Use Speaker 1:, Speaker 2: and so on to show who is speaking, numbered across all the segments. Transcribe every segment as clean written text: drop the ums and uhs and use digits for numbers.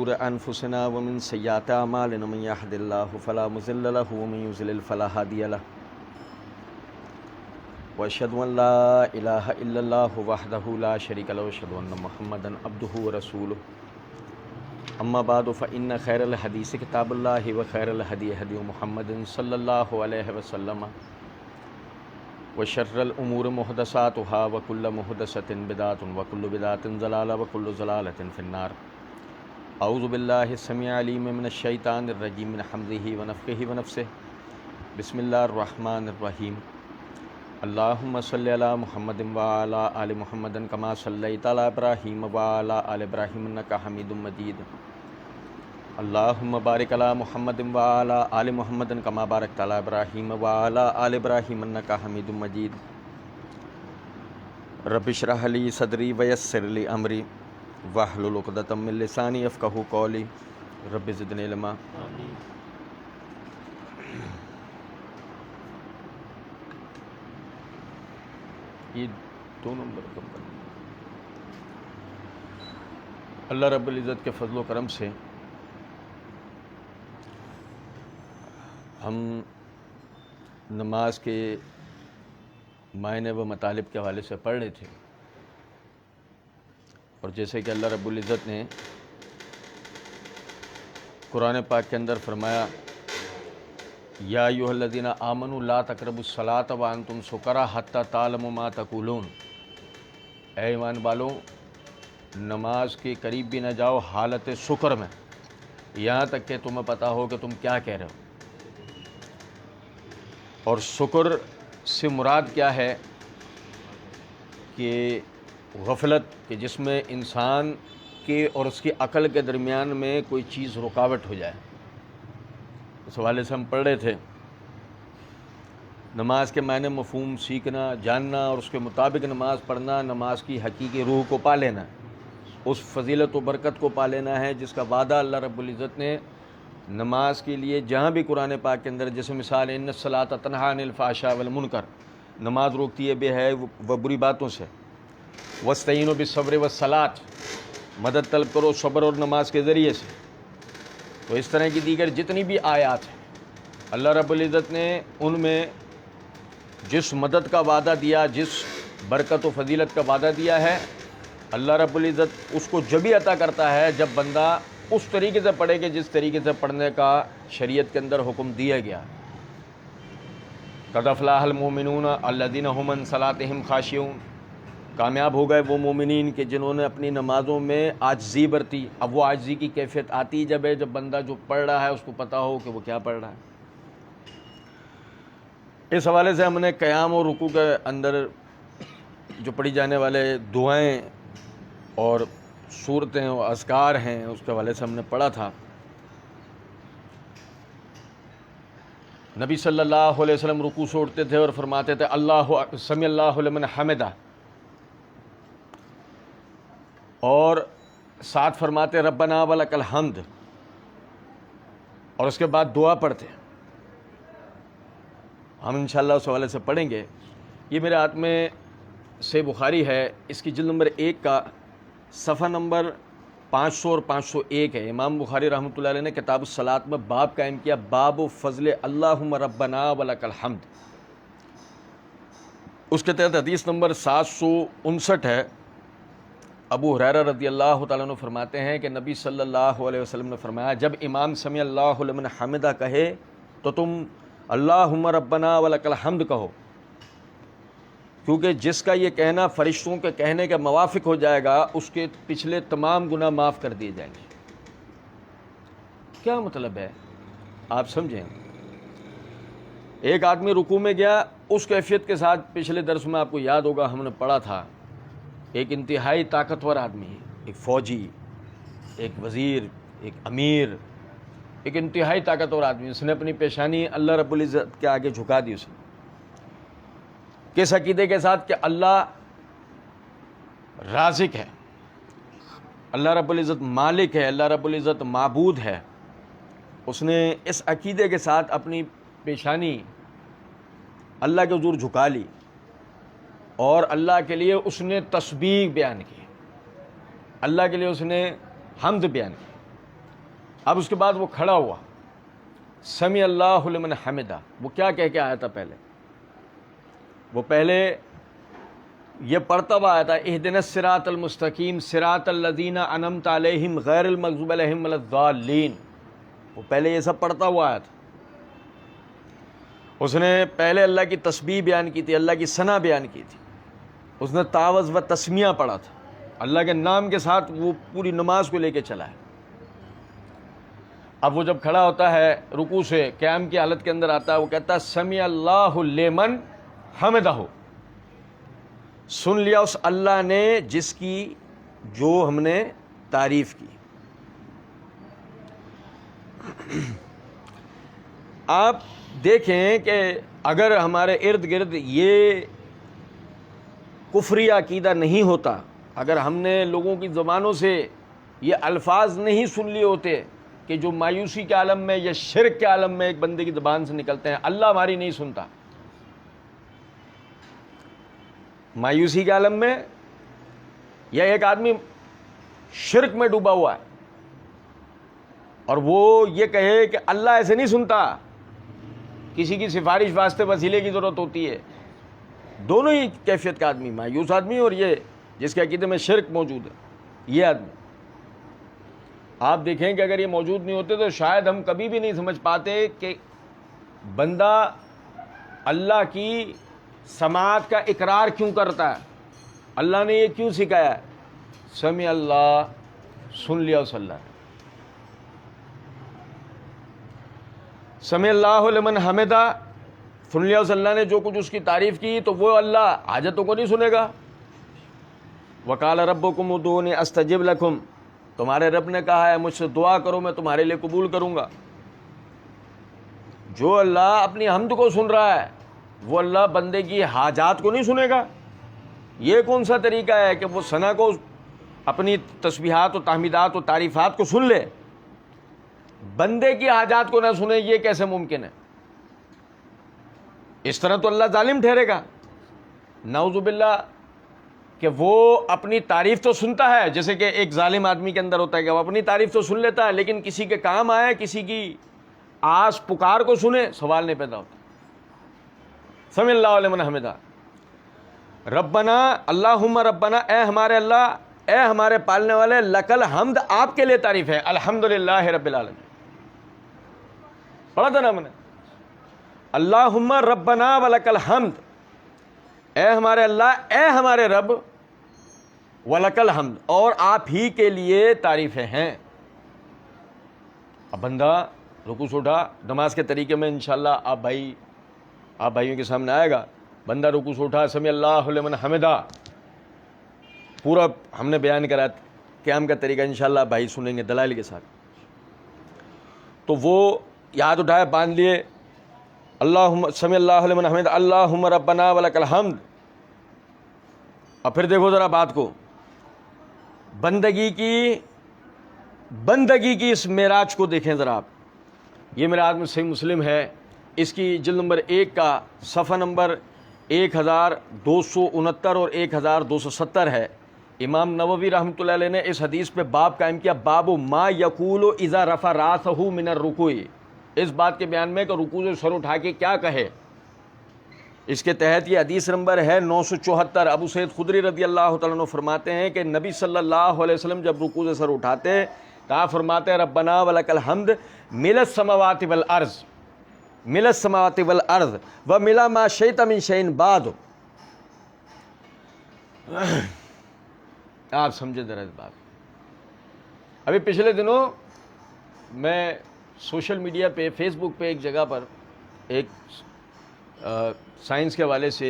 Speaker 1: شرور انفسنا ومن سیئات اعمالنا من يهد الله فلا مضل له ومن يضلل فلا هادي له واشهد ان لا اله الا الله وحده لا شريك له واشهد ان محمدا عبده ورسوله اما بعد فان خير الحديث كتاب الله وخير الهدي هدي محمد صلى الله عليه وسلم وشر الامور محدثاتها وكل محدثة بدعة وكل بدعة ضلالة وكل ضلالة في النار. اعوذ باللہ السمیع العلیم من الشیطان الرجیم من حمزہ ونفخہ ونفثہ. بسم اللہ الرحمن الرحیم. اللہم صلی علی محمد وعلی آل محمد کما صلیت علی ابراہیم وعلی آل ابراہیم انک حمید مجید. اللہم بارک علی محمد وعلی آل محمد کما بارکت علی ابراہیم وعلی آل ابراہیم انک حمید مجید. رب اشرح لی صدری ویسر لی امری واحلل عقدۃ من لسانی یفقہوا قولی. رب زدنی علما. یہ 2 نمبر کم کرنا. اللہ رب العزت کے فضل و کرم سے ہم نماز کے معنی و مطالب کے حوالے سے پڑھ رہے تھے، اور جیسے کہ اللہ رب العزت نے قرآن پاک کے اندر فرمایا یا ایھا الذین آمنوا لا تقربوا الصلاۃ وانتم سکریٰ حتی تعلموا ما تقولون. اے ایمان والو، نماز کے قریب بھی نہ جاؤ حالت سکر میں، یہاں تک کہ تمہیں پتہ ہو کہ تم کیا کہہ رہے ہو. اور سکر سے مراد کیا ہے کہ غفلت، کہ جس میں انسان کے اور اس کی عقل کے درمیان میں کوئی چیز رکاوٹ ہو جائے. اس حوالے سے ہم پڑھ رہے تھے نماز کے معنی مفہوم سیکھنا، جاننا اور اس کے مطابق نماز پڑھنا نماز کی حقیقی روح کو پا لینا، اس فضیلت و برکت کو پا لینا ہے جس کا وعدہ اللہ رب العزت نے نماز کے لیے جہاں بھی قرآن پاک کے اندر، جیسے مثال ان الصلاۃ تنہی عن الفحشاء والمنکر، نماز روکتی ہے بے حیائی و بری باتوں سے. واستعینوا بالصبر والصلاۃ، مدد طلب کرو صبر اور نماز کے ذریعے سے. تو اس طرح کی دیگر جتنی بھی آیات ہیں، اللہ رب العزت نے ان میں جس مدد کا وعدہ دیا، جس برکت و فضیلت کا وعدہ دیا ہے، اللہ رب العزت اس کو جبھی عطا کرتا ہے جب بندہ اس طریقے سے پڑھے کہ جس طریقے سے پڑھنے کا شریعت کے اندر حکم دیا گیا. قد افلح المؤمنون الذین هم عن صلاتهم خاشعون. کامیاب ہو گئے وہ مومنین کہ جنہوں نے اپنی نمازوں میں عاجزی برتی. اب وہ عاجزی کی کیفیت آتی جب بندہ جو پڑھ رہا ہے اس کو پتہ ہو کہ وہ کیا پڑھ رہا ہے. اس حوالے سے ہم نے قیام اور رکوع کے اندر جو پڑھی جانے والے دعائیں اور صورتیں اور اذکار ہیں اس کے حوالے سے ہم نے پڑھا تھا. نبی صلی اللہ علیہ وسلم رکوع سے اٹھتے تھے اور فرماتے تھے اللہ سمع اللہ لمن حمدہ، اور ساتھ فرماتے ربنا ولک الحمد، اور اس کے بعد دعا پڑھتے. ہم انشاءاللہ اس حوالے سے پڑھیں گے. یہ میرے ہاتھ میں صحیح بخاری ہے، اس کی جلد نمبر 1 کا صفحہ نمبر 500 اور 501 ہے. امام بخاری رحمۃ اللہ علیہ نے کتاب الصلاۃ میں باب قائم کیا، باب فضل اللہم ربنا ولک الحمد. اس کے تحت حدیث نمبر 759 ہے. ابو ہریرہ رضی اللہ تعالیٰ عنہ فرماتے ہیں کہ نبی صلی اللہ علیہ وسلم نے فرمایا جب امام سمع اللہ لمن حمدہ کہے تو تم اللہم ربنا ولک الحمد کہو، کیونکہ جس کا یہ کہنا فرشتوں کے کہنے کے موافق ہو جائے گا اس کے پچھلے تمام گناہ معاف کر دیے جائیں گے. کیا مطلب ہے آپ سمجھیں. ایک آدمی رکوع میں گیا، اس کیفیت کے ساتھ پچھلے درس میں آپ کو یاد ہوگا ہم نے پڑھا تھا، ایک انتہائی طاقتور آدمی، ایک فوجی، ایک وزیر، ایک امیر، ایک انتہائی طاقتور آدمی، اس نے اپنی پیشانی اللہ رب العزت کے آگے جھکا دی. اس نے کس عقیدے کے ساتھ کہ اللہ رازق ہے، اللہ رب العزت مالک ہے، اللہ رب العزت معبود ہے. اس نے اس عقیدے کے ساتھ اپنی پیشانی اللہ کے حضور جھکا لی اور اللہ کے لیے اس نے تسبیح بیان کی، اللہ کے لیے اس نے حمد بیان کی. اب اس کے بعد وہ کھڑا ہوا، سمی اللہ لمن حمدہ، وہ کیا کہہ کے آیا تھا پہلے؟ وہ پہلے یہ پڑھتا ہوا آیا تھا اہدنا الصراط المستقیم صراط الذین انعمت علیہم غیر المغضوب علیہم ولا الضالین، وہ پہلے یہ سب پڑھتا ہوا آیا تھا۔ اس نے پہلے اللہ کی تسبیح بیان کی تھی، اللہ کی ثنا بیان کی تھی، اس نے تعوذ و تسمیہ پڑھا تھا، اللہ کے نام کے ساتھ وہ پوری نماز کو لے کے چلا ہے۔ اب وہ جب کھڑا ہوتا ہے رکوع سے قیام کی حالت کے اندر آتا ہے، وہ کہتا ہے سمی اللہ لمن حمدہ، سن لیا اس اللہ نے جس کی جو ہم نے تعریف کی۔ آپ دیکھیں کہ اگر ہمارے ارد گرد یہ کفری عقیدہ نہیں ہوتا، اگر ہم نے لوگوں کی زبانوں سے یہ الفاظ نہیں سن لیے ہوتے کہ جو مایوسی کے عالم میں یا شرک کے عالم میں ایک بندے کی زبان سے نکلتے ہیں، اللہ ہماری نہیں سنتا۔ مایوسی کے عالم میں یا ایک آدمی شرک میں ڈوبا ہوا ہے اور وہ یہ کہے کہ اللہ ایسے نہیں سنتا، کسی کی سفارش واسطے وسیلے کی ضرورت ہوتی ہے، دونوں ہی کیفیت کا آدمی، مایوس آدمی اور یہ جس کے عقیدے میں شرک موجود ہے، یہ آدمی۔ آپ دیکھیں کہ اگر یہ موجود نہیں ہوتے تو شاید ہم کبھی بھی نہیں سمجھ پاتے کہ بندہ اللہ کی سماعت کا اقرار کیوں کرتا ہے، اللہ نے یہ کیوں سکھایا ہے۔ سمع اللہ، سن لیا اس اللہ نے۔ سمع اللہ لمن حمدہ، سن لیا اس اللہ نے جو کچھ اس کی تعریف کی، تو وہ اللہ حاجتوں کو نہیں سنے گا۔ وقال ربکم ادعونی استجب لکم، تمہارے رب نے کہا ہے مجھ سے دعا کرو میں تمہارے لیے قبول کروں گا۔ جو اللہ اپنی حمد کو سن رہا ہے وہ اللہ بندے کی حاجات کو نہیں سنے گا؟ یہ کون سا طریقہ ہے کہ وہ ثنا کو، اپنی تسبیحات و تحمیدات و تعریفات کو سن لے، بندے کی حاجات کو نہ سنے؟ یہ کیسے ممکن ہے؟ اس طرح تو اللہ ظالم ٹھہرے گا، نعوذ باللہ، کہ وہ اپنی تعریف تو سنتا ہے، جیسے کہ ایک ظالم آدمی کے اندر ہوتا ہے کہ وہ اپنی تعریف تو سن لیتا ہے لیکن کسی کے کام آئے، کسی کی آس پکار کو سنے، سوال نہیں پیدا ہوتا۔ سمع اللہ لمن حمدہ، ربنا اللہم ربنا، اے ہمارے اللہ، اے ہمارے پالنے والے، لکل حمد، آپ کے لیے تعریف ہے، الحمدللہ رب العالمین۔ پڑھا تھا نا ہم نے، اللہم ربنا ولک الحمد، اے ہمارے اللہ، اے ہمارے رب، ولک الحمد، اور آپ ہی کے لیے تعریفیں ہیں۔ اب بندہ رکوع سے اٹھا، نماز کے طریقے میں انشاءاللہ آپ بھائیوں کے سامنے آئے گا، بندہ رکوع سے اٹھا، سمع اللہ لمن حمدہ، پورا ہم نے بیان کرا قیام کا طریقہ، انشاءاللہ بھائی سنیں گے دلائل کے ساتھ۔ تو وہ یاد اٹھائے، باندھ لیے، اللہم سمع اللہ لمن حمدہ، اللہم ربنا ولک الحمد۔ اب پھر دیکھو ذرا بات کو، بندگی کی اس معراج کو دیکھیں ذرا آپ۔ یہ معراج میں صحیح مسلم ہے، اس کی جلد نمبر 1 کا صفحہ نمبر 1269 اور 1270 ہے۔ امام نووی رحمۃ اللہ علیہ نے اس حدیث پہ باب قائم کیا، باب ما یقول اذا رفع راسہ من الرکوع، اس بات کے بیان میں کہ رکوع سے سر اٹھا کے کیا کہے۔ اس کے تحت یہ حدیث نمبر ہے 974۔ ابو سعید خدری رضی اللہ تعالیٰ عنہ فرماتے ہیں کہ نبی صلی اللہ علیہ وسلم جب رکوع سے سر اٹھاتے کہا فرماتے ہیں ربنا ولک الحمد مل السماوات والارض، مل السماوات والارض ومل ما شئت من شیء بعد۔ آپ سمجھے ذرا اس بات۔ ابھی پچھلے دنوں میں سوشل میڈیا پہ، فیس بک پہ ایک جگہ پر ایک سائنس کے حوالے سے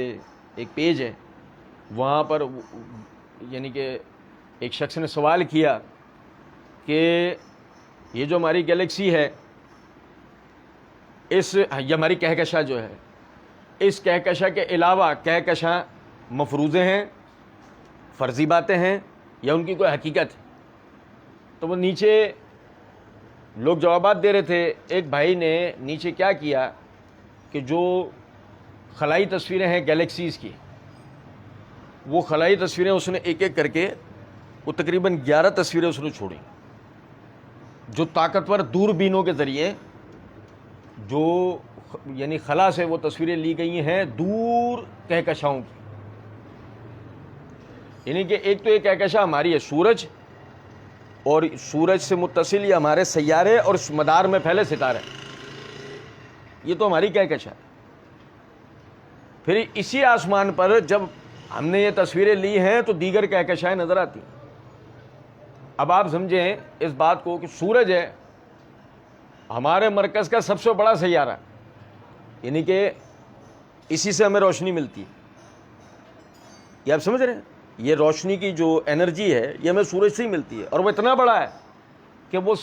Speaker 1: ایک پیج ہے، وہاں پر یعنی کہ ایک شخص نے سوال کیا کہ یہ جو ہماری گیلیکسی ہے، یہ ہماری کہکشاں جو ہے، اس کہکشاں کے علاوہ کہکشاں مفروضے ہیں، فرضی باتیں ہیں، یا ان کی کوئی حقیقت ہے؟ تو وہ نیچے لوگ جوابات دے رہے تھے۔ ایک بھائی نے نیچے کیا کیا کہ جو خلائی تصویریں ہیں گیلیکسیز کی، وہ خلائی تصویریں اس نے ایک ایک کر کے، وہ تقریباً 11 تصویریں اس نے چھوڑی، جو طاقتور دوربینوں کے ذریعے جو یعنی خلا سے وہ تصویریں لی گئی ہیں دور کہکشاؤں کی، یعنی کہ ایک تو ایک کہکشاں ہماری ہے سورج، اور سورج سے متصل یہ ہمارے سیارے اور اس مدار میں پھیلے ستارے، یہ تو ہماری کہکشاں ہے۔ پھر اسی آسمان پر جب ہم نے یہ تصویریں لی ہیں تو دیگر کہکشائیں نظر آتی ہیں۔ اب آپ سمجھیں اس بات کو کہ سورج ہے ہمارے مرکز کا سب سے بڑا سیارہ، یعنی کہ اسی سے ہمیں روشنی ملتی ہے، یہ آپ سمجھ رہے ہیں؟ یہ روشنی کی جو انرجی ہے یہ ہمیں سورج سے ہی ملتی ہے، اور وہ اتنا بڑا ہے کہ وہ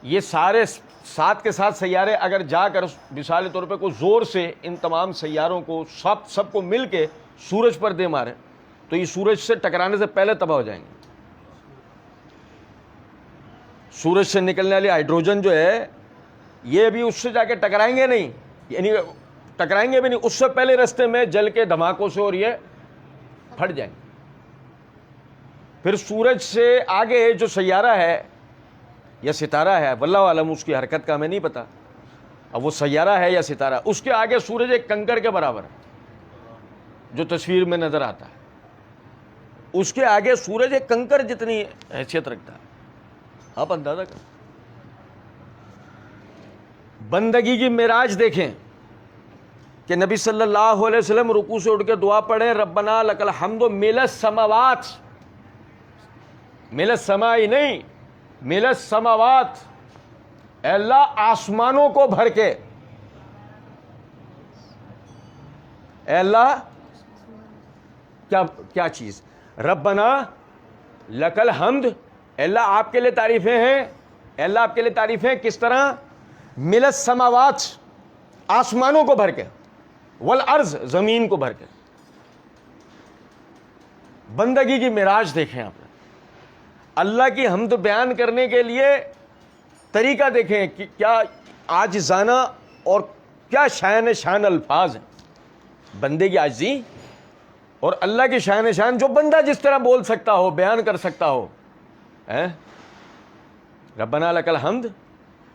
Speaker 1: یہ سارے ساتھ کے ساتھ سیارے اگر جا کر مثال طور پہ کوئی زور سے ان تمام سیاروں کو سب کو مل کے سورج پر دے مارے تو یہ سورج سے ٹکرانے سے پہلے تباہ ہو جائیں گے۔ سورج سے نکلنے والی ہائیڈروجن جو ہے یہ بھی اس سے جا کے ٹکرائیں گے نہیں، یعنی ٹکرائیں گے بھی نہیں، اس سے پہلے رستے میں جل کے دھماکوں سے اور یہ پھٹ جائیں گے۔ پھر سورج سے آگے جو سیارہ ہے یا ستارہ ہے واللہ عالم، اس کی حرکت کا ہمیں نہیں پتا، اب وہ سیارہ ہے یا ستارہ، اس کے آگے سورج ایک کنکر کے برابر ہے جو تصویر میں نظر آتا ہے، اس کے آگے سورج ایک کنکر جتنی حیثیت رکھتا ہے، آپ اندازہ کریں۔ بندگی کی معراج دیکھیں کہ نبی صلی اللہ علیہ وسلم رکوع سے اٹھ کے دعا پڑھیں ربنا لک الحمد مل السماوات، مل السماء نہیں، مل السماوات، اے اللہ آسمانوں کو بھر کے، اے اللہ کیا چیز، ربنا لک الحمد، اے اللہ آپ کے لیے تعریفیں ہیں، اے اللہ آپ کے لیے تعریفیں کس طرح، مل السماوات آسمانوں کو بھر کے، والارض زمین کو بھر کے۔ بندگی کی معراج دیکھیں آپ نے، اللہ کی حمد بیان کرنے کے لیے طریقہ دیکھیں کہ کیا عاجزانہ اور کیا شان الفاظ ہیں، بندے کی عاجزی اور اللہ کی شان جو بندہ جس طرح بول سکتا ہو، بیان کر سکتا ہو، ربنا لک الحمد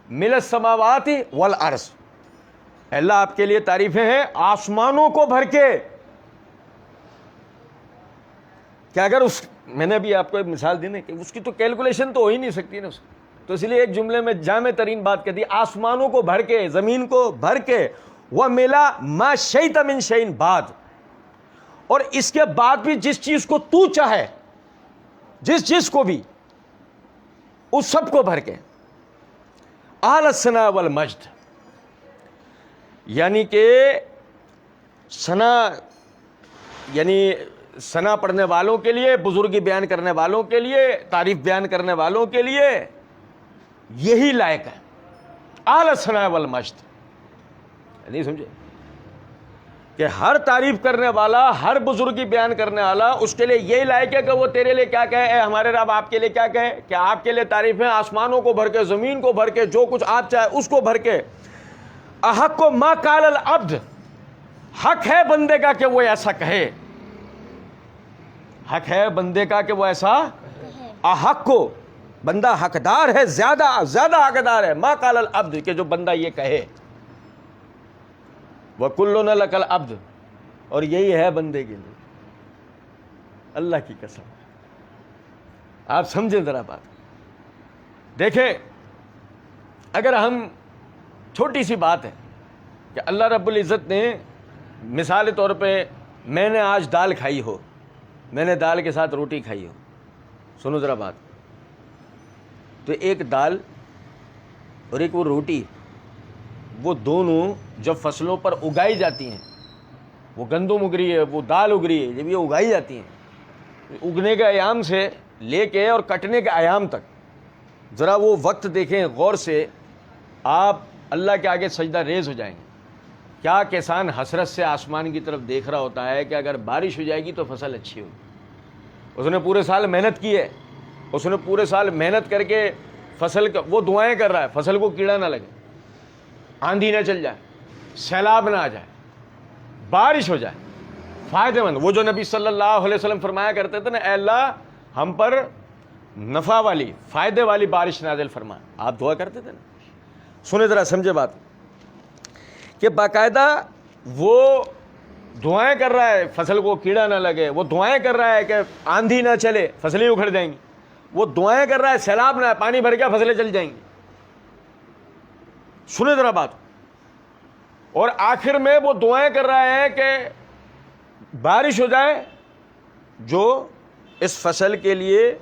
Speaker 1: مل السماوات والارض، اللہ آپ کے لیے تعریفیں ہیں آسمانوں کو بھر کے۔ کہ اگر میں نے ابھی آپ کو ایک مثال دی نا کہ اس کی تو کیلکولیشن تو ہو ہی نہیں سکتی نا، تو اس لیے ایک جملے میں جامع ترین بات کہہ دی، آسمانوں کو بھر کے، زمین کو بھر کے، وَمِلَا مَا شَئْتَ مِن شَيْءٍ بعد، اور اس کے بعد بھی جس چیز کو تو چاہے، جس چیز کو بھی، اس سب کو بھر کے، اعلی الثناء والمجد، یعنی کہ ثنا پڑھنے والوں کے لیے، بزرگی بیان کرنے والوں کے لیے، تعریف بیان کرنے والوں کے لیے یہی لائق ہے، اعلی الثناء والمجد۔ نہیں سمجھے کہ ہر تعریف کرنے والا، ہر بزرگی بیان کرنے والا اس کے لیے یہی لائق ہے کہ وہ تیرے لیے کیا کہے، اے ہمارے رب آپ کے لیے کیا کہے، کہ آپ کے لیے تعریفیں آسمانوں کو بھر کے، زمین کو بھر کے، جو کچھ آپ چاہے اس کو بھر کے۔ احق ما قال العبد، حق ہے بندے کا کہ وہ ایسا کہے، حق ہے بندے کا کہ وہ ایسا، احق کو بندہ حقدار ہے، زیادہ حقدار ہے، ما قال العبد کہ جو بندہ یہ کہے، وَكُلُّنَا لَكَ الْعَبْدُ، اور یہی ہے بندے کے لیے، اللہ کی قسم۔ آپ سمجھیں ذرا بات، دیکھیں اگر ہم چھوٹی سی بات ہے کہ اللہ رب العزت نے مثال طور پہ میں نے آج دال کھائی ہو، میں نے دال کے ساتھ روٹی کھائی ہو، سنو ذرا بات، تو ایک دال اور ایک وہ روٹی، وہ دونوں جب فصلوں پر اگائی جاتی ہیں، وہ گندم اگ رہی ہے، وہ دال اگ رہی ہے، جب یہ اگائی جاتی ہیں، اگنے کے ایام سے لے کے اور کٹنے کے ایام تک ذرا وہ وقت دیکھیں غور سے، آپ اللہ کے آگے سجدہ ریز ہو جائیں گے۔ کیا کسان حسرت سے آسمان کی طرف دیکھ رہا ہوتا ہے کہ اگر بارش ہو جائے گی تو فصل اچھی ہوگی، اس نے پورے سال محنت کی ہے، اس نے پورے سال محنت کر کے فصل کا وہ دعائیں کر رہا ہے، فصل کو کیڑا نہ لگے، آندھی نہ چل جائے، سیلاب نہ آ جائے، بارش ہو جائے، فائدہ مند۔ وہ جو نبی صلی اللہ علیہ وسلم فرمایا کرتے تھے نا، اے اللہ ہم پر نفع والی فائدے والی بارش نازل فرما. آپ دعا کرتے تھے نا. سنیں ذرا, سمجھے بات کہ باقاعدہ وہ دعائیں کر رہا ہے فصل کو کیڑا نہ لگے, وہ دعائیں کر رہا ہے کہ آندھی نہ چلے فصلیں اکھڑ جائیں گی, وہ دعائیں کر رہا ہے سیلاب نہ آئے پانی بھر گیا فصلیں چل جائیں گی. سنیں ذرا بات. اور آخر میں وہ دعائیں کر رہا ہے کہ بارش ہو جائے جو اس فصل کے لیے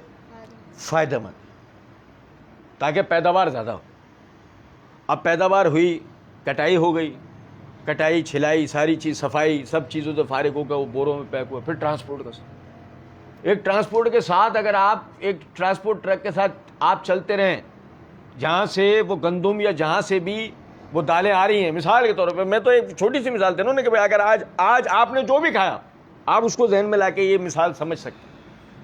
Speaker 1: فائدہ مند تاکہ پیداوار زیادہ ہو. اب پیداوار ہوئی, کٹائی ہو گئی, کٹائی چھلائی ساری چیز صفائی سب چیزوں سے فارغ ہو گیا, وہ بوروں میں پیک ہوا. پھر ٹرانسپورٹ کا ایک ٹرانسپورٹ کے ساتھ اگر آپ ایک ٹرانسپورٹ ٹرک کے ساتھ آپ چلتے رہیں جہاں سے وہ گندم یا جہاں سے بھی وہ دالیں آ رہی ہیں, مثال کے طور پہ میں تو ایک چھوٹی سی مثال دے رہا ہوں کہ بھائی اگر آج آپ نے جو بھی کھایا آپ اس کو ذہن میں لا کے یہ مثال سمجھ سکتے ہیں,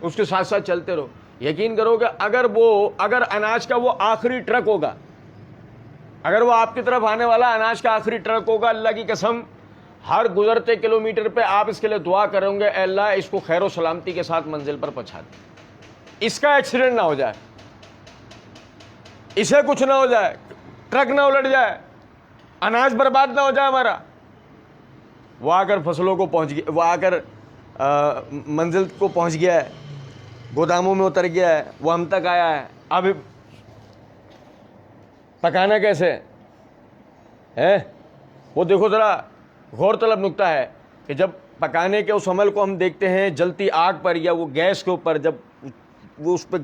Speaker 1: اس کے ساتھ ساتھ چلتے رہو. یقین کرو کہ اگر اناج کا وہ آخری ٹرک ہوگا, اگر وہ آپ کی طرف آنے والا اناج کا آخری ٹرک ہوگا, اللہ کی قسم ہر گزرتے کلومیٹر پہ آپ اس کے لیے دعا کریں گے, اے اللہ اس کو خیر و سلامتی کے ساتھ منزل پر پہنچا دے, اس کا ایکسیڈنٹ نہ ہو جائے, اسے کچھ نہ ہو جائے, ٹرک نہ الٹ جائے, اناج برباد نہ ہو جائے ہمارا. وہ آ کر فصلوں کو پہنچ گیا, وہ آ کر منزل کو پہنچ گیا ہے, گوداموں میں اتر گیا ہے, وہ ہم تک آیا ہے. اب پکانا کیسے ہے وہ دیکھو ذرا. غور طلب نکتہ ہے کہ جب پکانے کے اس عمل کو ہم دیکھتے ہیں جلتی آگ پر یا وہ گیس کے اوپر, جب وہ اس پہ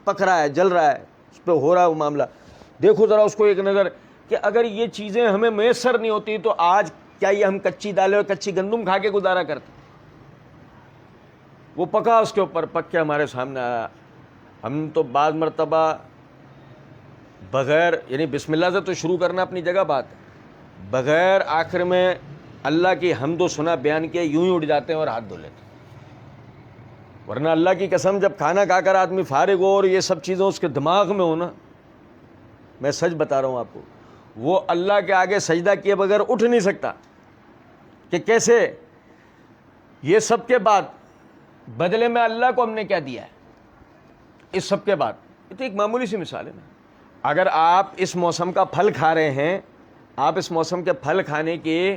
Speaker 1: پک رہا ہے, جل رہا ہے, اس پہ ہو رہا ہے وہ معاملہ, دیکھو ذرا اس کو ایک نظر کہ اگر یہ چیزیں ہمیں میسر نہیں ہوتی تو آج کیا یہ ہم کچی دالیں اور کچی گندم کھا کے گزارا کرتے. وہ پکا اس کے اوپر, پک کے ہمارے سامنے آیا. ہم تو بعض مرتبہ بغیر یعنی بسم اللہ سے تو شروع کرنا اپنی جگہ بات ہے, بغیر آخر میں اللہ کی حمد و ثنا بیان کیے یوں ہی اٹھ جاتے ہیں اور ہاتھ دھو لیتے ہیں. ورنہ اللہ کی قسم جب کھانا کھا کر آدمی فارغ ہو اور یہ سب چیزیں اس کے دماغ میں ہو نا, میں سچ بتا رہا ہوں آپ کو, وہ اللہ کے آگے سجدہ کیے بغیر اٹھ نہیں سکتا. کہ کیسے یہ سب کے بعد بدلے میں اللہ کو ہم نے کیا دیا ہے, اس سب کے بعد. یہ تو ایک معمولی سی مثال ہے نا. اگر آپ اس موسم کا پھل کھا رہے ہیں, آپ اس موسم کے پھل کھانے کے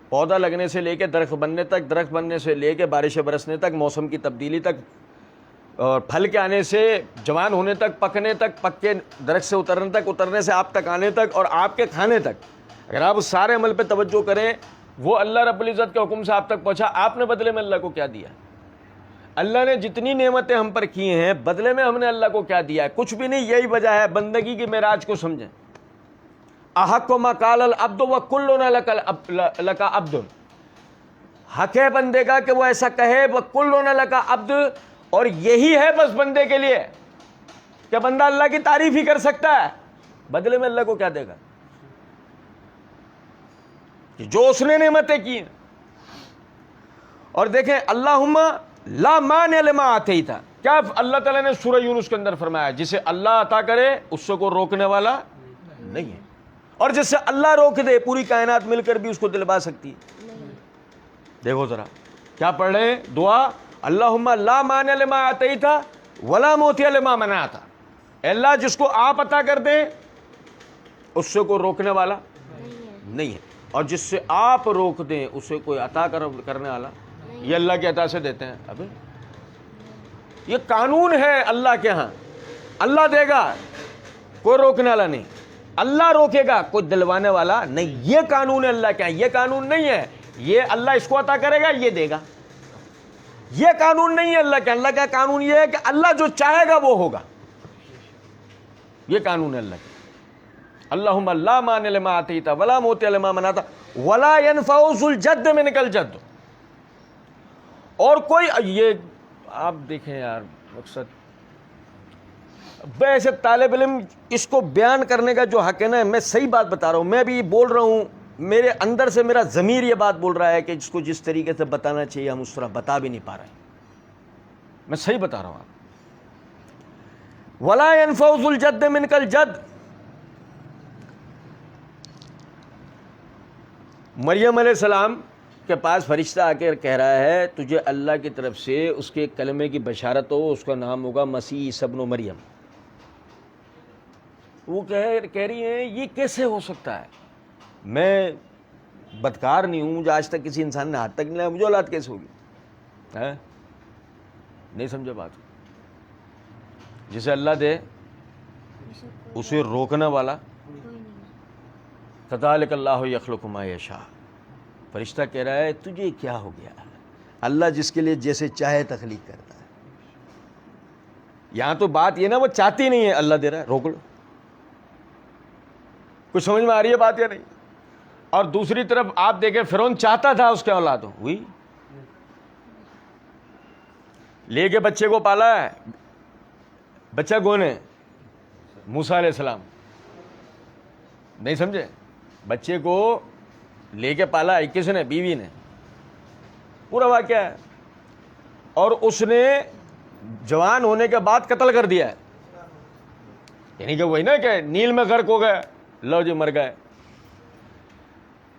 Speaker 1: پودا لگنے سے لے کے درخت بننے تک, درخت بننے سے لے کے بارشیں برسنے تک, موسم کی تبدیلی تک, اور پھل کے آنے سے جوان ہونے تک, پکنے تک, پک کے درخت سے اترنے تک, اترنے سے آپ تک آنے تک, اور آپ کے کھانے تک, اگر آپ اس سارے عمل پہ توجہ کریں, وہ اللہ رب العزت کے حکم سے آپ تک پہنچا. آپ نے بدلے میں اللہ کو کیا دیا؟ اللہ نے جتنی نعمتیں ہم پر کی ہیں بدلے میں ہم نے اللہ کو کیا دیا ہے؟ کچھ بھی نہیں. یہی وجہ ہے بندگی کی معراج کو سمجھیں. احق ما قال العبد وکلنا لک عبد, حق ہے بندے کا کہ وہ ایسا کہے وکلنا لک عبد, اور یہی ہے بس بندے کے لیے کہ بندہ اللہ کی تعریف ہی کر سکتا ہے. بدلے میں اللہ کو کیا دے گا؟ کہ جو اس نے نعمتیں کی ہیں. اور دیکھیں اللہم لا مانع لما آتیت, کیا اللہ تعالیٰ نے سورہ یونس کے اندر فرمایا, جسے اللہ عطا کرے اس سے کوئی روکنے والا نہیں ہے, اور جس سے اللہ روک دے پوری کائنات مل کر بھی اس کو دلوا سکتی ہے. دیکھو ذرا کیا پڑھ رہے ہیں دعا, اللہم لا مانع لما آتیت ولا معطی لما منعت. اے اللہ جس کو آپ عطا کر دیں اس سے کوئی روکنے والا نہیں ہے, اور جس سے آپ روک دیں اسے کوئی عطا کرنے والا. یہ اللہ کے عطا سے دیتے ہیں. ابھی یہ قانون ہے اللہ کے ہاں, اللہ دے گا کوئی روکنے والا نہیں, اللہ روکے گا کوئی دلوانے والا نہیں. یہ قانون ہے اللہ کے ہاں. یہ قانون نہیں ہے یہ اللہ اس کو عطا کرے گا یہ دے گا, یہ قانون نہیں ہے اللہ کا. اللہ کا قانون یہ ہے کہ اللہ جو چاہے گا وہ ہوگا. یہ قانون ہے اللہ کا. اللہم لا مانع لما آتیت ولا معطی لما منعت ولا ينفع ذو الجد منک الجد. اور کوئی یہ آپ دیکھیں یار مقصد ویسے طالب علم اس کو بیان کرنے کا جو حق ہے نا, میں صحیح بات بتا رہا ہوں, میں بھی بول رہا ہوں, میرے اندر سے میرا ضمیر یہ بات بول رہا ہے کہ جس کو جس طریقے سے بتانا چاہیے ہم اس طرح بتا بھی نہیں پا رہے ہیں. میں صحیح بتا رہا ہوں آپ. ولا ينفع ذو الجد منک الجد. مریم علیہ السلام کے پاس فرشتہ آ کے کہہ رہا ہے تجھے اللہ کی طرف سے اس کے کلمے کی بشارت ہو، اس کا نام ہوگا مسیح عیسی ابن مریم. وہ کہہ رہی ہیں یہ کیسے ہو سکتا ہے، میں بدکار نہیں ہوں، مجھے آج تک کسی انسان نے ہاتھ تک نہیں لایا، مجھے اولاد کیسے ہوگی؟ نہیں سمجھا بات. جسے اللہ دے اسے روکنے والا. کذالک اللہ یخلق ما یشاء. فرشتہ کہہ رہا ہے تجھے کیا ہو گیا، اللہ جس کے لیے جیسے چاہے تخلیق کرتا ہے. یہاں تو بات یہ نا وہ چاہتی نہیں ہے، اللہ دے رہا ہے، روک لو. کچھ سمجھ میں آ رہی ہے بات یا نہیں؟ اور دوسری طرف آپ دیکھیں فرعون چاہتا تھا اس کے اولاد ہو، ہوئی، لے کے بچے کو پالا ہے. بچہ کون ہے؟ موسیٰ علیہ السلام. نہیں سمجھے؟ بچے کو لے کے پالا ہے کس نے؟ بیوی نے. پورا واقعہ ہے. اور اس نے جوان ہونے کے بعد قتل کر دیا ہے. یعنی کہ وہی نا کہ نیل میں غرق ہو گئے، لو جی مر گئے.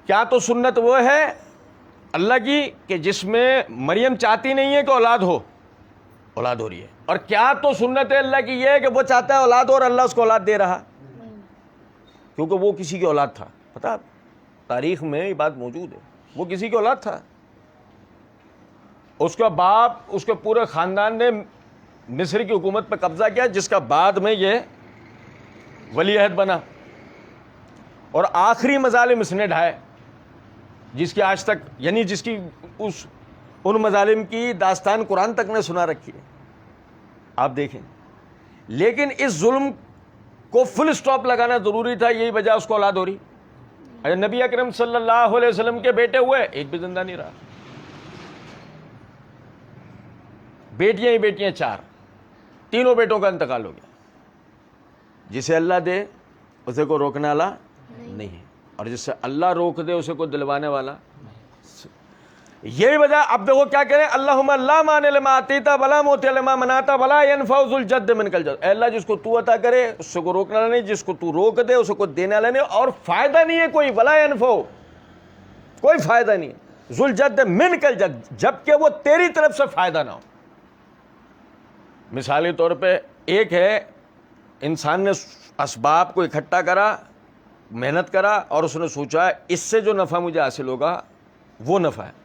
Speaker 1: کیا تو سنت وہ ہے اللہ کی کہ جس میں مریم چاہتی نہیں ہے کہ اولاد ہو، اولاد ہو رہی ہے. اور کیا تو سنت ہے اللہ کی یہ ہے کہ وہ چاہتا ہے اولاد ہو اور اللہ اس کو اولاد دے رہا، کیونکہ وہ کسی کی اولاد تھا. پتا تاریخ میں یہ بات موجود ہے، وہ کسی کی اولاد تھا. اس کا باپ، اس کے پورے خاندان نے مصر کی حکومت پہ قبضہ کیا، جس کا بعد میں یہ ولی عہد بنا. اور آخری مظالم اس نے ڈھائے جس کی آج تک، یعنی جس کی ان مظالم کی داستان قرآن تک نے سنا رکھی ہے. آپ دیکھیں. لیکن اس ظلم کو فل سٹاپ لگانا ضروری تھا، یہی وجہ اس کو اولاد ہو رہی. نبی اکرم صلی اللہ علیہ وسلم کے بیٹے ہوئے، ایک بھی زندہ نہیں رہا. بیٹیاں ہی بیٹیاں 4، تینوں بیٹوں کا انتقال ہو گیا. جسے اللہ دے اسے کو روکنے والا نہیں ہے، اور جس سے اللہ روک دے اسے کو دلوانے والا. یہی وجہ. اب دیکھو کیا کریں، اللہم لا مانع لما اعطیت ولا معطی لما منعت ولا ينفع ذو الجد منک الجد. اے اللہ جس کو تو عطا کرے اس سے کو روکنے والا نہیں، جس کو تو روک دے اسے کو دینے والا نہیں، اور فائدہ نہیں ہے کوئی. ولا ينفع، کوئی فائدہ نہیں ہے. ذو الجد منک الجد، جبکہ وہ تیری طرف سے فائدہ نہ ہو. مثالی طور پہ ایک ہے انسان نے اسباب کو اکٹھا کرا، محنت کرا، اور اس نے سوچا اس سے جو نفع مجھے حاصل ہوگا وہ نفع ہے.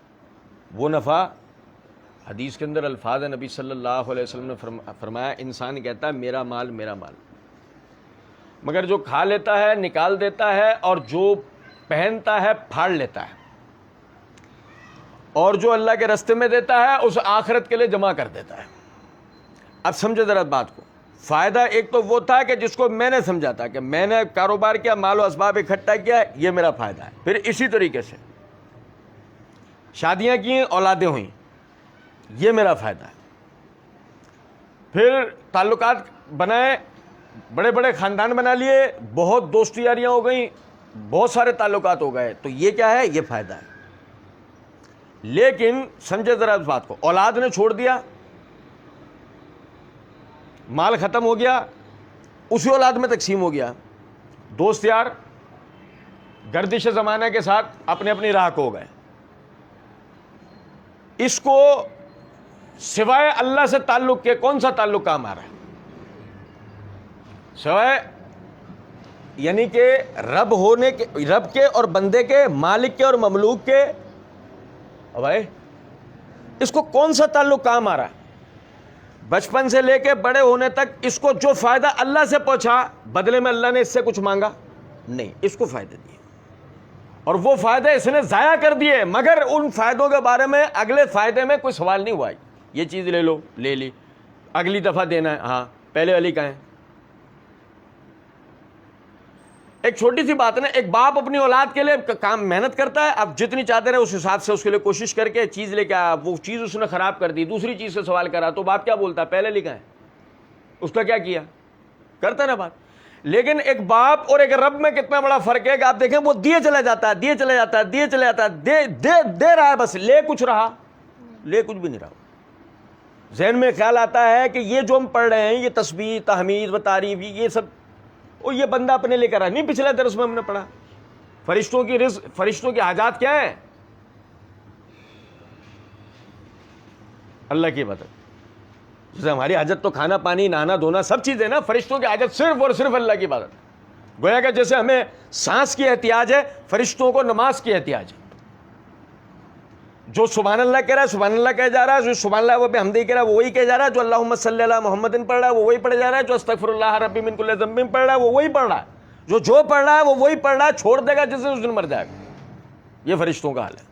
Speaker 1: وہ نفع، حدیث کے اندر الفاظ نبی صلی اللہ علیہ وسلم نے فرمایا انسان کہتا ہے میرا مال میرا مال، مگر جو کھا لیتا ہے نکال دیتا ہے، اور جو پہنتا ہے پھاڑ لیتا ہے، اور جو اللہ کے راستے میں دیتا ہے اس آخرت کے لیے جمع کر دیتا ہے. اب سمجھے ذرا بات کو. فائدہ ایک تو وہ تھا کہ جس کو میں نے سمجھا تھا کہ میں نے کاروبار کیا، مال و اسباب اکٹھا کیا، یہ میرا فائدہ ہے. پھر اسی طریقے سے شادیاں کی، اولادیں ہوئیں، یہ میرا فائدہ ہے. پھر تعلقات بنائے، بڑے بڑے خاندان بنا لیے، بہت دوست یاریاں ہو گئیں، بہت سارے تعلقات ہو گئے، تو یہ کیا ہے؟ یہ فائدہ ہے. لیکن سمجھے ذرا اس بات کو، اولاد نے چھوڑ دیا، مال ختم ہو گیا، اسی اولاد میں تقسیم ہو گیا. دوست یار گردش زمانہ کے ساتھ اپنے اپنی راہ کو ہو گئے. اس کو سوائے اللہ سے تعلق کے کون سا تعلق کام آ رہا ہے؟ سوائے یعنی کہ رب ہونے کے، رب کے اور بندے کے، مالک کے اور مملوک کے. بھائی اس کو کون سا تعلق کام آ رہا ہے؟ بچپن سے لے کے بڑے ہونے تک اس کو جو فائدہ اللہ سے پہنچا، بدلے میں اللہ نے اس سے کچھ مانگا نہیں، اس کو فائدے دیے، اور وہ فائدے اس نے ضائع کر دیے. مگر ان فائدوں کے بارے میں اگلے فائدے میں کوئی سوال نہیں ہوا. یہ چیز لے لو، لے لی، اگلی دفعہ دینا ہے، ہاں پہلے والی کہاں ہے؟ ایک چھوٹی سی بات ہے نا، ایک باپ اپنی اولاد کے لیے کام محنت کرتا ہے، اب جتنی چاہتے رہے اس حساب سے اس کے لیے کوشش کر کے چیز لے کے آیا، وہ چیز اس نے خراب کر دی، دوسری چیز سے سوال کرا، تو باپ کیا بولتا ہے؟ پہلے لکھا ہے، اس کا کیا کیا کرتا ہے نا بات. لیکن ایک باپ اور ایک رب میں کتنا بڑا فرق ہے کہ آپ دیکھیں وہ دیے چلا جاتا ہے، دیے چلا جاتا ہے، دیے چلا جاتا ہے، دے رہا ہے، بس لے کچھ رہا، لے کچھ بھی نہیں رہا. ذہن میں خیال آتا ہے کہ یہ جو ہم پڑھ رہے ہیں، یہ تسبیح، تحمید و تعریف، یہ سب وہ یہ بندہ اپنے لے کر رہا نہیں. پچھلے درس میں ہم نے پڑھا فرشتوں کی رزق، فرشتوں کی حاجات کیا ہیں؟ اللہ کی عبادت. جیسے ہماری حاجت تو کھانا پانی نہانا دھونا سب چیزیں نا, فرشتوں کی حاجت صرف اور صرف اللہ کی عبادت ہے. گویا کہ جیسے ہمیں سانس کی احتیاج ہے, فرشتوں کو نماز کی احتیاج ہے. جو سبحان اللہ کہہ رہا ہے سبحان اللہ کہہ جا رہا ہے, جو سبحان اللہ وہ بحمدہ کہہ رہا ہے وہ وہی کہہ جا رہا ہے, جو اللہم صلی علی محمد پڑھ رہا ہے وہ وہی پڑھ جا رہا ہے, جو استغفر اللہ ربی من کل ذنب پڑھ رہا ہے وہ وہی پڑھ رہا ہے, جو پڑھ رہا ہے وہ وہی پڑھ رہا ہے, چھوڑ دے گا جس دن اس دن مر جائے گا. یہ فرشتوں کا حال ہے.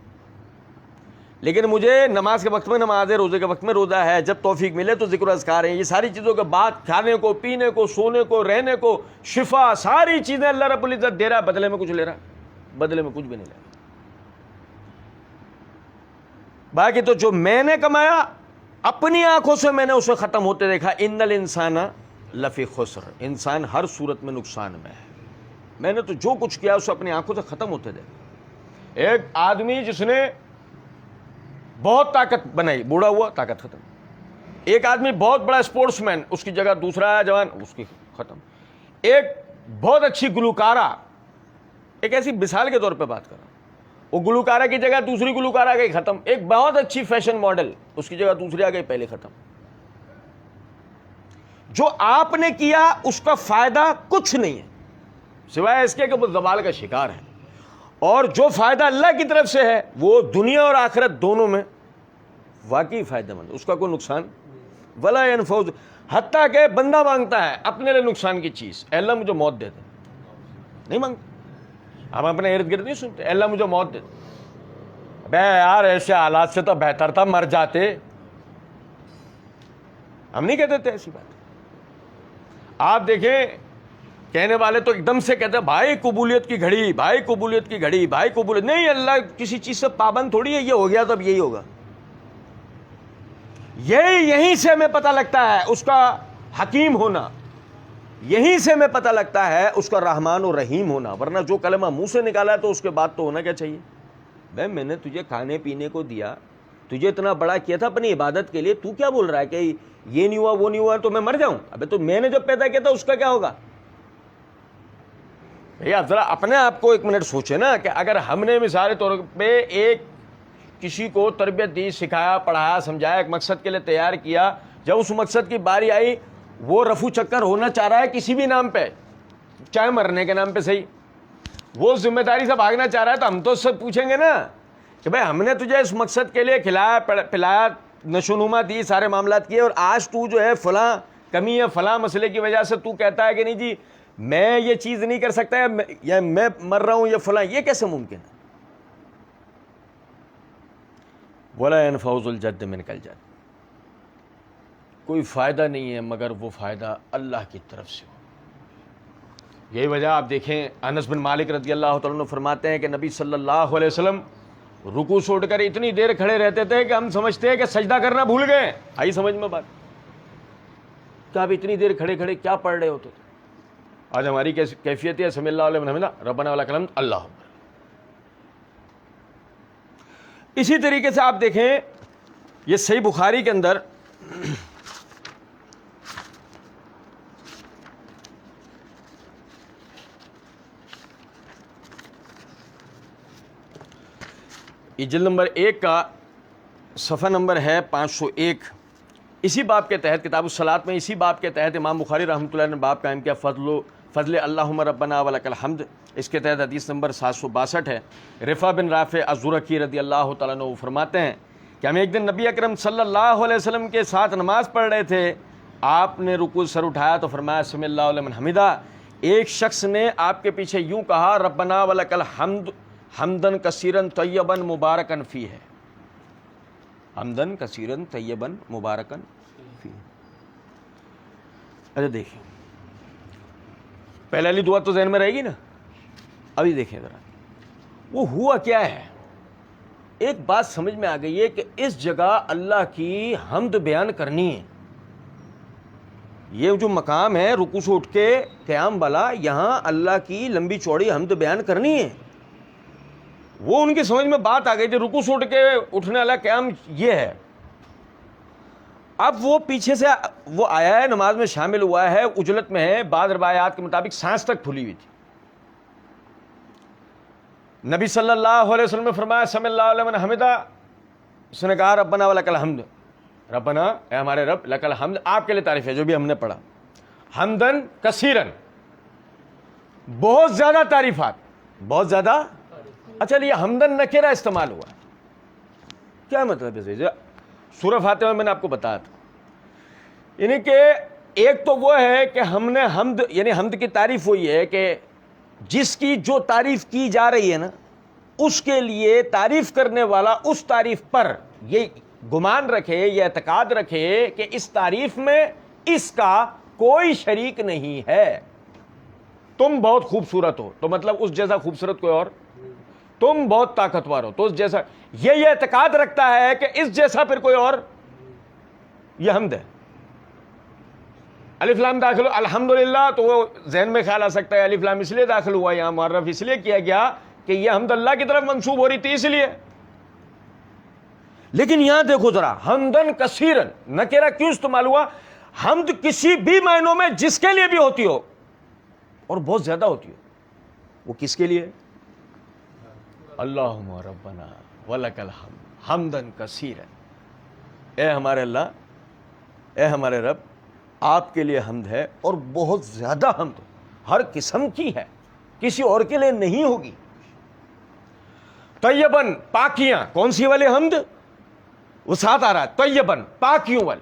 Speaker 1: لیکن مجھے نماز کے وقت میں نماز ہے, روزے کے وقت میں روزہ ہے, جب توفیق ملے تو ذکر و اذکار ہیں. یہ ساری چیزوں کے بعد کھانے کو, پینے کو, سونے کو, رہنے کو, شفا, ساری چیزیں اللہ رب العزت دے رہا ہے, بدلے میں کچھ لے رہا ہے, بدلے میں کچھ بھی نہیں لے رہا. باقی تو جو میں نے کمایا اپنی آنکھوں سے میں نے اسے ختم ہوتے دیکھا. ان الانسان لفی خسر, انسان ہر صورت میں نقصان میں ہے. میں نے تو جو کچھ کیا اسے اپنی آنکھوں سے ختم ہوتے دیکھا. ایک آدمی جس نے بہت طاقت بنائی, بوڑھا ہوا, طاقت ختم. ایک آدمی بہت بڑا اسپورٹس مین, اس کی جگہ دوسرا آیا جوان, اس کی ختم. ایک بہت اچھی گلوکارہ, ایک ایسی مثال کے طور پہ بات کر رہا ہوں, وہ گلوکارہ کی جگہ دوسری گلوکارہ گئی, ختم. ایک بہت اچھی فیشن ماڈل, اس کی جگہ دوسری آ گئی, پہلے ختم. جو آپ نے کیا اس کا فائدہ کچھ نہیں ہے سوائے اس کے کہ وہ زوال کا شکار ہے, اور جو فائدہ اللہ کی طرف سے ہے وہ دنیا اور آخرت دونوں میں واقعی فائدہ مند, اس کا کوئی نقصان ولا ينفع. حتیٰ کہ بندہ مانگتا ہے اپنے لیے نقصان کی چیز, اے اللہ مجھے موت دے دے, نہیں مانگتا. ہم اپنے ارد گرد نہیں سنتے اے اللہ مجھے موت دے دے. بے یار ایسے حالات سے تو بہتر تھا مر جاتے, ہم نہیں کہتے تھے ایسی بات. آپ دیکھیں کہنے والے تو ایک دم سے کہتے ہیں بھائی قبولیت کی گھڑی, بھائی قبولیت کی گھڑی, بھائی قبولیت. نہیں, اللہ کسی چیز سے پابند تھوڑی ہے, یہ ہو گیا تو اب یہی ہوگا. یہیں سے ہمیں پتہ لگتا ہے اس کا حکیم ہونا, یہیں سے ہمیں پتہ لگتا ہے اس کا رحمان و رحیم ہونا. ورنہ جو کلمہ منہ سے نکالا ہے تو اس کے بعد تو ہونا کیا چاہیے, بھائی میں نے تجھے کھانے پینے کو دیا, تجھے اتنا بڑا کیا تھا اپنی عبادت کے لیے, تو کیا بول رہا ہے کہ یہ نہیں ہوا وہ نہیں ہوا تو میں مر جاؤں. ابے تو میں نے جو پیدا کیا تھا اس کا کیا ہوگا. بھیا ذرا اپنے آپ کو ایک منٹ سوچے نا, کہ اگر ہم نے مثال طور پہ ایک کسی کو تربیت دی, سکھایا, پڑھایا, سمجھایا, ایک مقصد کے لیے تیار کیا, جب اس مقصد کی باری آئی وہ رفو چکر ہونا چاہ رہا ہے کسی بھی نام پہ, چاہے مرنے کے نام پہ صحیح, وہ ذمہ داری سے بھاگنا چاہ رہا ہے, تو ہم تو اس سے پوچھیں گے نا کہ بھائی ہم نے تجھے اس مقصد کے لیے کھلایا پلایا, نشونما دی, سارے معاملات کیے, اور آج تو جو ہے فلاں کمی ہے, فلاں مسئلے کی وجہ سے تو کہتا ہے کہ نہیں جی میں یہ چیز نہیں کر سکتا, یا میں مر رہا ہوں, یا فلاں, یہ کیسے ممکن ہے. ولا ينفع ذو الجد منک الجد, کوئی فائدہ نہیں ہے مگر وہ فائدہ اللہ کی طرف سے ہو. یہی وجہ آپ دیکھیں انس بن مالک رضی اللہ تعالیٰ عنہ فرماتے ہیں کہ نبی صلی اللہ علیہ وسلم رکوع سے اٹھ کر اتنی دیر کھڑے رہتے تھے کہ ہم سمجھتے ہیں کہ سجدہ کرنا بھول گئے. آئی سمجھ میں بات, کہ آپ اتنی دیر کھڑے کھڑے کیا پڑھ رہے ہوتے تھے. آج ہماری کیفیت ہے سمی اللہ علیہ وسلم ربنا ولک الحمد اللہ اکبر. اسی طریقے سے آپ دیکھیں یہ صحیح بخاری کے اندر یہ جلد نمبر 1 کا صفحہ نمبر ہے 501. اسی باب کے تحت کتاب الصلاۃ میں اسی باب کے تحت امام بخاری رحمۃ اللہ نے باب قائم کیا فضل اللہم ربنا ولک الحمد. اس کے تحت حدیث نمبر 762 ہے. رفع بن رافع الزرقی رضی اللہ تعالیٰ عنہ فرماتے ہیں کہ ہم ایک دن نبی اکرم صلی اللہ علیہ وسلم کے ساتھ نماز پڑھ رہے تھے, آپ نے رکوع سر اٹھایا تو فرمایا سمی اللہ لمن حمدہ. ایک شخص نے آپ کے پیچھے یوں کہا ربنا ولک الحمد حمدن کثیرن طیبن مبارکن فیہ, حمدن کثیرن طیبن مبارکن فیہ. اچھا دیکھیں پہلے والی دعا تو ذہن میں رہے گی نا, ابھی دیکھیں ذرا وہ ہوا کیا ہے. ایک بات سمجھ میں آ گئی ہے کہ اس جگہ اللہ کی حمد بیان کرنی ہے. یہ جو مقام ہے رکوع سے اٹھ کے قیام والا, یہاں اللہ کی لمبی چوڑی حمد بیان کرنی ہے. وہ ان کی سمجھ میں بات آ گئی تھی, رکوع سے اٹھ کے اٹھنے والا قیام یہ ہے. اب وہ پیچھے سے وہ آیا ہے, نماز میں شامل ہوا ہے, اجلت میں ہے, بعض روایات کے مطابق سانس تک پھولی ہوئی تھی. نبی صلی اللہ علیہ وسلم نے فرمایا سمی اللہ لمن حمدہ, اس نے کہا ربنا ولک الحمد. ربنا اے ہمارے رب، لک الحمد آپ کے لیے تعریف ہے، جو بھی ہم نے پڑھا، حمدن کثیرن بہت زیادہ تعریفات، بہت زیادہ. اچھا یہ حمدن نکرہ استعمال ہوا، کیا مطلب ہے؟ سورہ فاتحہ میں میں نے آپ کو بتایا تھا، یعنی کہ ایک تو وہ ہے کہ ہم نے حمد، یعنی حمد کی تعریف ہوئی ہے کہ جس کی جو تعریف کی جا رہی ہے نا، اس کے لیے تعریف کرنے والا اس تعریف پر یہ گمان رکھے، یہ اعتقاد رکھے کہ اس تعریف میں اس کا کوئی شریک نہیں ہے. تم بہت خوبصورت ہو تو مطلب اس جیسا خوبصورت کوئی اور، تم بہت طاقتور ہو تو اس جیسا، یہ اعتقاد رکھتا ہے کہ اس جیسا پھر کوئی اور، یہ حمد ہے. الف لام داخل الحمدللہ، تو وہ ذہن میں خیال آ سکتا ہے الف لام اس لیے داخل ہوا، یہاں معرف اس لیے کیا گیا کہ یہ حمد اللہ کی طرف منسوب ہو رہی تھی اس لیے. لیکن یہاں دیکھو ذرا، حمدن کثیرن نکرہ کیوں استعمال ہوا؟ حمد کسی بھی معنوں میں جس کے لیے بھی ہوتی ہو اور بہت زیادہ ہوتی ہو، وہ کس کے لیے؟ اللہم ربنا ولک الحمد حمدن کثیرن، اے ہمارے اللہ، اے ہمارے رب، آپ کے لیے حمد ہے اور بہت زیادہ حمد، ہر قسم کی ہے، کسی اور کے لیے نہیں ہوگی. طیبن پاکیاں، کون سی والی حمد؟ وہ ساتھ آ رہا ہے، طیبن پاکیوں والی.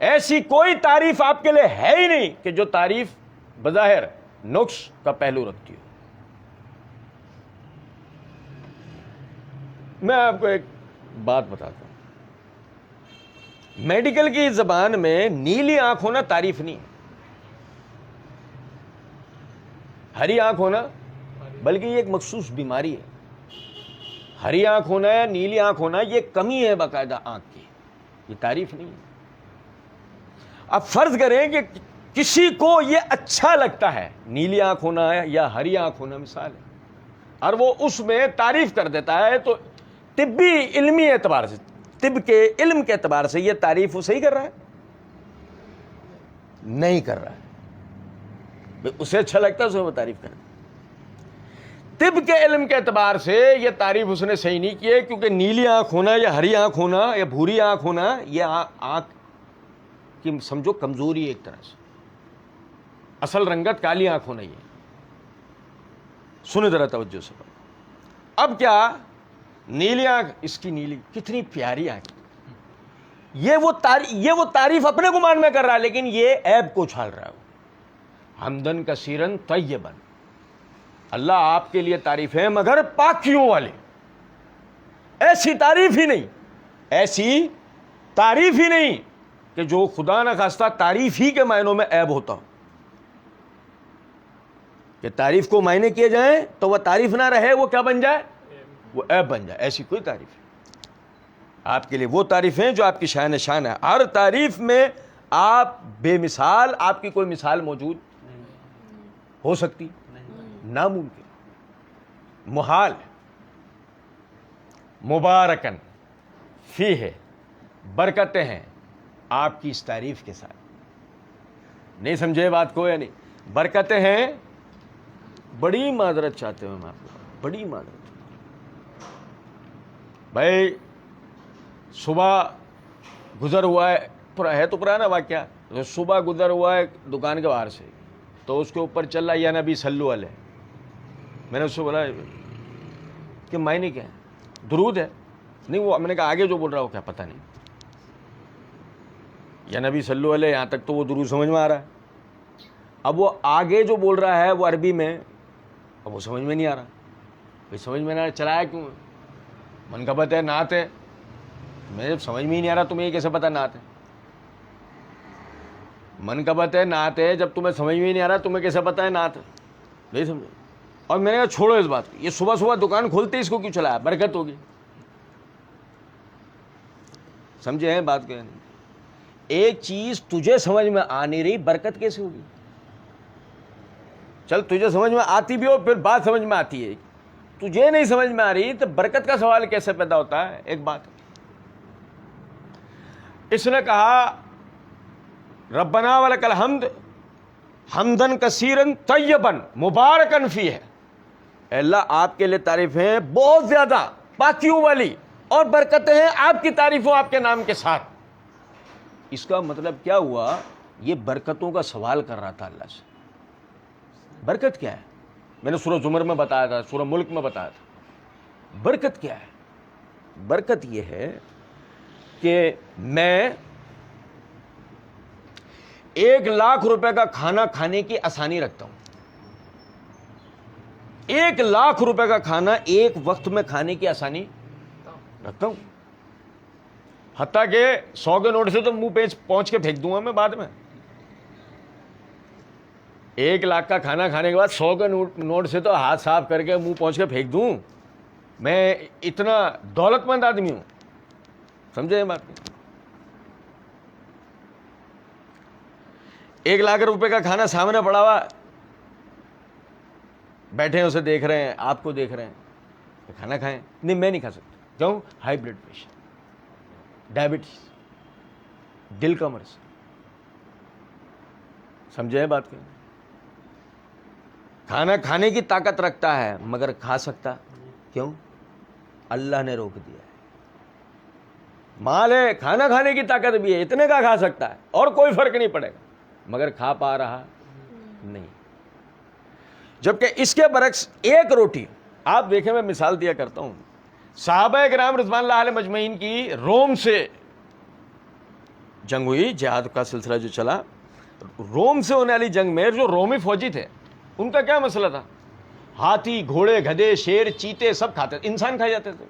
Speaker 1: ایسی کوئی تعریف آپ کے لیے ہے ہی نہیں کہ جو تعریف بظاہر نقص کا پہلو رکھتی ہو. میں آپ کو ایک بات بتاتا ہوں، میڈیکل کی زبان میں نیلی آنکھ ہونا تعریف نہیں ہے، ہری آنکھ ہونا بلکہ یہ ایک مخصوص بیماری ہے. ہری آنکھ ہونا یا نیلی آنکھ ہونا یہ کمی ہے باقاعدہ آنکھ کی، یہ تعریف نہیں ہے. اب فرض کریں کہ کسی کو یہ اچھا لگتا ہے نیلی آنکھ ہونا یا ہری آنکھ ہونا مثال ہے، اور وہ اس میں تعریف کر دیتا ہے، تو طبی علمی اعتبار سے، طب کے علم کے اعتبار سے یہ تعریف وہ صحیح کر رہا ہے؟ نہیں کر رہا ہے. اسے اچھا لگتا ہے اسے وہ تعریف کر. طب کے علم کے اعتبار سے یہ تعریف اس نے صحیح نہیں کی ہے، کیونکہ نیلی آنکھ ہونا یا ہری آنکھ ہونا یا بھوری آنکھ ہونا یہ آنکھ کی سمجھو کمزوری ہے ایک طرح سے. اصل رنگت کالی آنکھ ہونا ہی ہے. سنیں ذرا توجہ سے. اب کیا نیلی آنکھ، اس کی نیلی کتنی پیاری آنکھ، یہ وہ تعریف اپنے گمان میں کر رہا ہے، لیکن یہ عیب کو چھال رہا ہے. حمدن کثیرن طیبن، اللہ آپ کے لیے تعریف ہے مگر پاکیوں والی. ایسی تعریف ہی نہیں، ایسی تعریف ہی نہیں کہ جو خدا نخواستہ تعریف ہی کے معنوں میں عیب ہوتا ہو، کہ تعریف کو معنی کیے جائیں تو وہ تعریف نہ رہے، وہ کیا بن جائے؟ وہ عیب بن جائے. ایسی کوئی تعریف ہے آپ کے لیے، وہ تعریفیں جو آپ کی شان شان ہے. ہر تعریف میں آپ بے مثال، آپ کی کوئی مثال موجود ہو سکتی؟ ناممکن، محال. مبارکن فی ہے، برکتیں ہیں آپ کی اس تعریف کے ساتھ. نہیں سمجھے بات کو یا نہیں؟ برکتیں ہیں. بڑی معذرت چاہتے ہوں میں آپ کو، بڑی معذرت. بھائی صبح گزر ہوا ہے تو پرانا واقعہ، صبح گزر ہوا ہے دکان کے باہر سے، تو اس کے اوپر چل رہا یا نبی صلو علیہ. میں نے اس سے بولا کہ معنی کیا ہے؟ درود ہے. نہیں، وہ میں نے کہا آگے جو بول رہا ہو کیا پتہ نہیں. یا نبی صلو علیہ، یہاں تک تو وہ درود سمجھ میں آ رہا ہے. اب وہ آگے جو بول رہا ہے وہ عربی میں، اب وہ سمجھ میں نہیں آ رہا. بھائی سمجھ میں نہ چلایا کیوں؟ منقبت ہے، نعت ہے. میں جب سمجھ میں ہی نہیں آ رہا تمہیں یہ کیسے پتہ نعت ہے؟ منقبت ہے، نعت ہے، جب تمہیں سمجھ میں ہی نہیں آ رہا تمہیں کیسے پتہ ہے نعت ہے؟ نہیں سمجھے. اور میں نے کہا چھوڑو اس بات کو، یہ صبح صبح دکان کھولتے اس کو کیوں چلایا؟ برکت ہوگی. سمجھے ہیں بات کیا؟ ایک چیز تجھے سمجھ میں آ نہیں رہی، برکت کیسے ہوگی؟ چل تجھے سمجھ میں آتی بھی ہو، پھر بات سمجھ میں آتی ہے، تجھے نہیں سمجھ میں آ رہی تو برکت کا سوال کیسے پیدا ہوتا ہے؟ ایک بات. اس نے کہا ربنا ولک الحمد حمدن کثیرن طیبن مبارکن فیہ، اے اللہ آپ کے لیے تعریفیں بہت زیادہ پاکیوں والی اور برکتیں ہیں آپ کی تعریفوں آپ کے نام کے ساتھ. اس کا مطلب کیا ہوا؟ یہ برکتوں کا سوال کر رہا تھا اللہ سے. برکت کیا ہے؟ میں نے سورہ زمر میں بتایا تھا, سورہ ملک میں بتایا تھا. برکت کیا ہے؟ برکت یہ ہے کہ میں 1,00,000 روپے کا کھانا کھانے کی آسانی رکھتا ہوں. 1,00,000 روپے کا کھانا ایک وقت میں کھانے کی آسانی رکھتا ہوں. حتیٰ کہ 100 کے نوٹ سے تو منہ پہ پہنچ کے پھینک دوں گا میں بعد میں. 1,00,000 کا کھانا کھانے کے بعد 100 کے نوٹ سے تو ہاتھ صاف کر کے منہ پہنچ کے پھینک دوں. میں اتنا دولت مند آدمی ہوں. سمجھے یہ بات؟ 1,00,000 روپے کا کھانا سامنے پڑا ہوا, بیٹھے ہیں اسے دیکھ رہے ہیں, آپ کو دیکھ رہے ہیں, کھانا کھائیں. نہیں, میں نہیں کھا سکتا. کیوں؟ ہائی بلڈ پریشر, ڈائبٹیز, دل کا مرض. سمجھے بات کو؟ کھانا کھانے کی طاقت رکھتا ہے مگر کھا سکتا کیوں؟ اللہ نے روک دیا ہے. مال ہے, کھانا کھانے کی طاقت بھی ہے, اتنے کا کھا سکتا ہے اور کوئی فرق نہیں پڑے گا, مگر کھا پا رہا نہیں. جبکہ اس کے برعکس ایک روٹی, آپ دیکھیں, میں مثال دیا کرتا ہوں, صحابہ کرام رضوان اللہ علیہ مجمعین کی روم سے جنگ ہوئی, جہاد کا سلسلہ جو چلا, روم سے ہونے والی جنگ میں جو رومی فوجی تھے ان کا کیا مسئلہ تھا؟ ہاتھی, گھوڑے, گدھے, شیر, چیتے سب کھاتے تھے, انسان کھا جاتے تھے.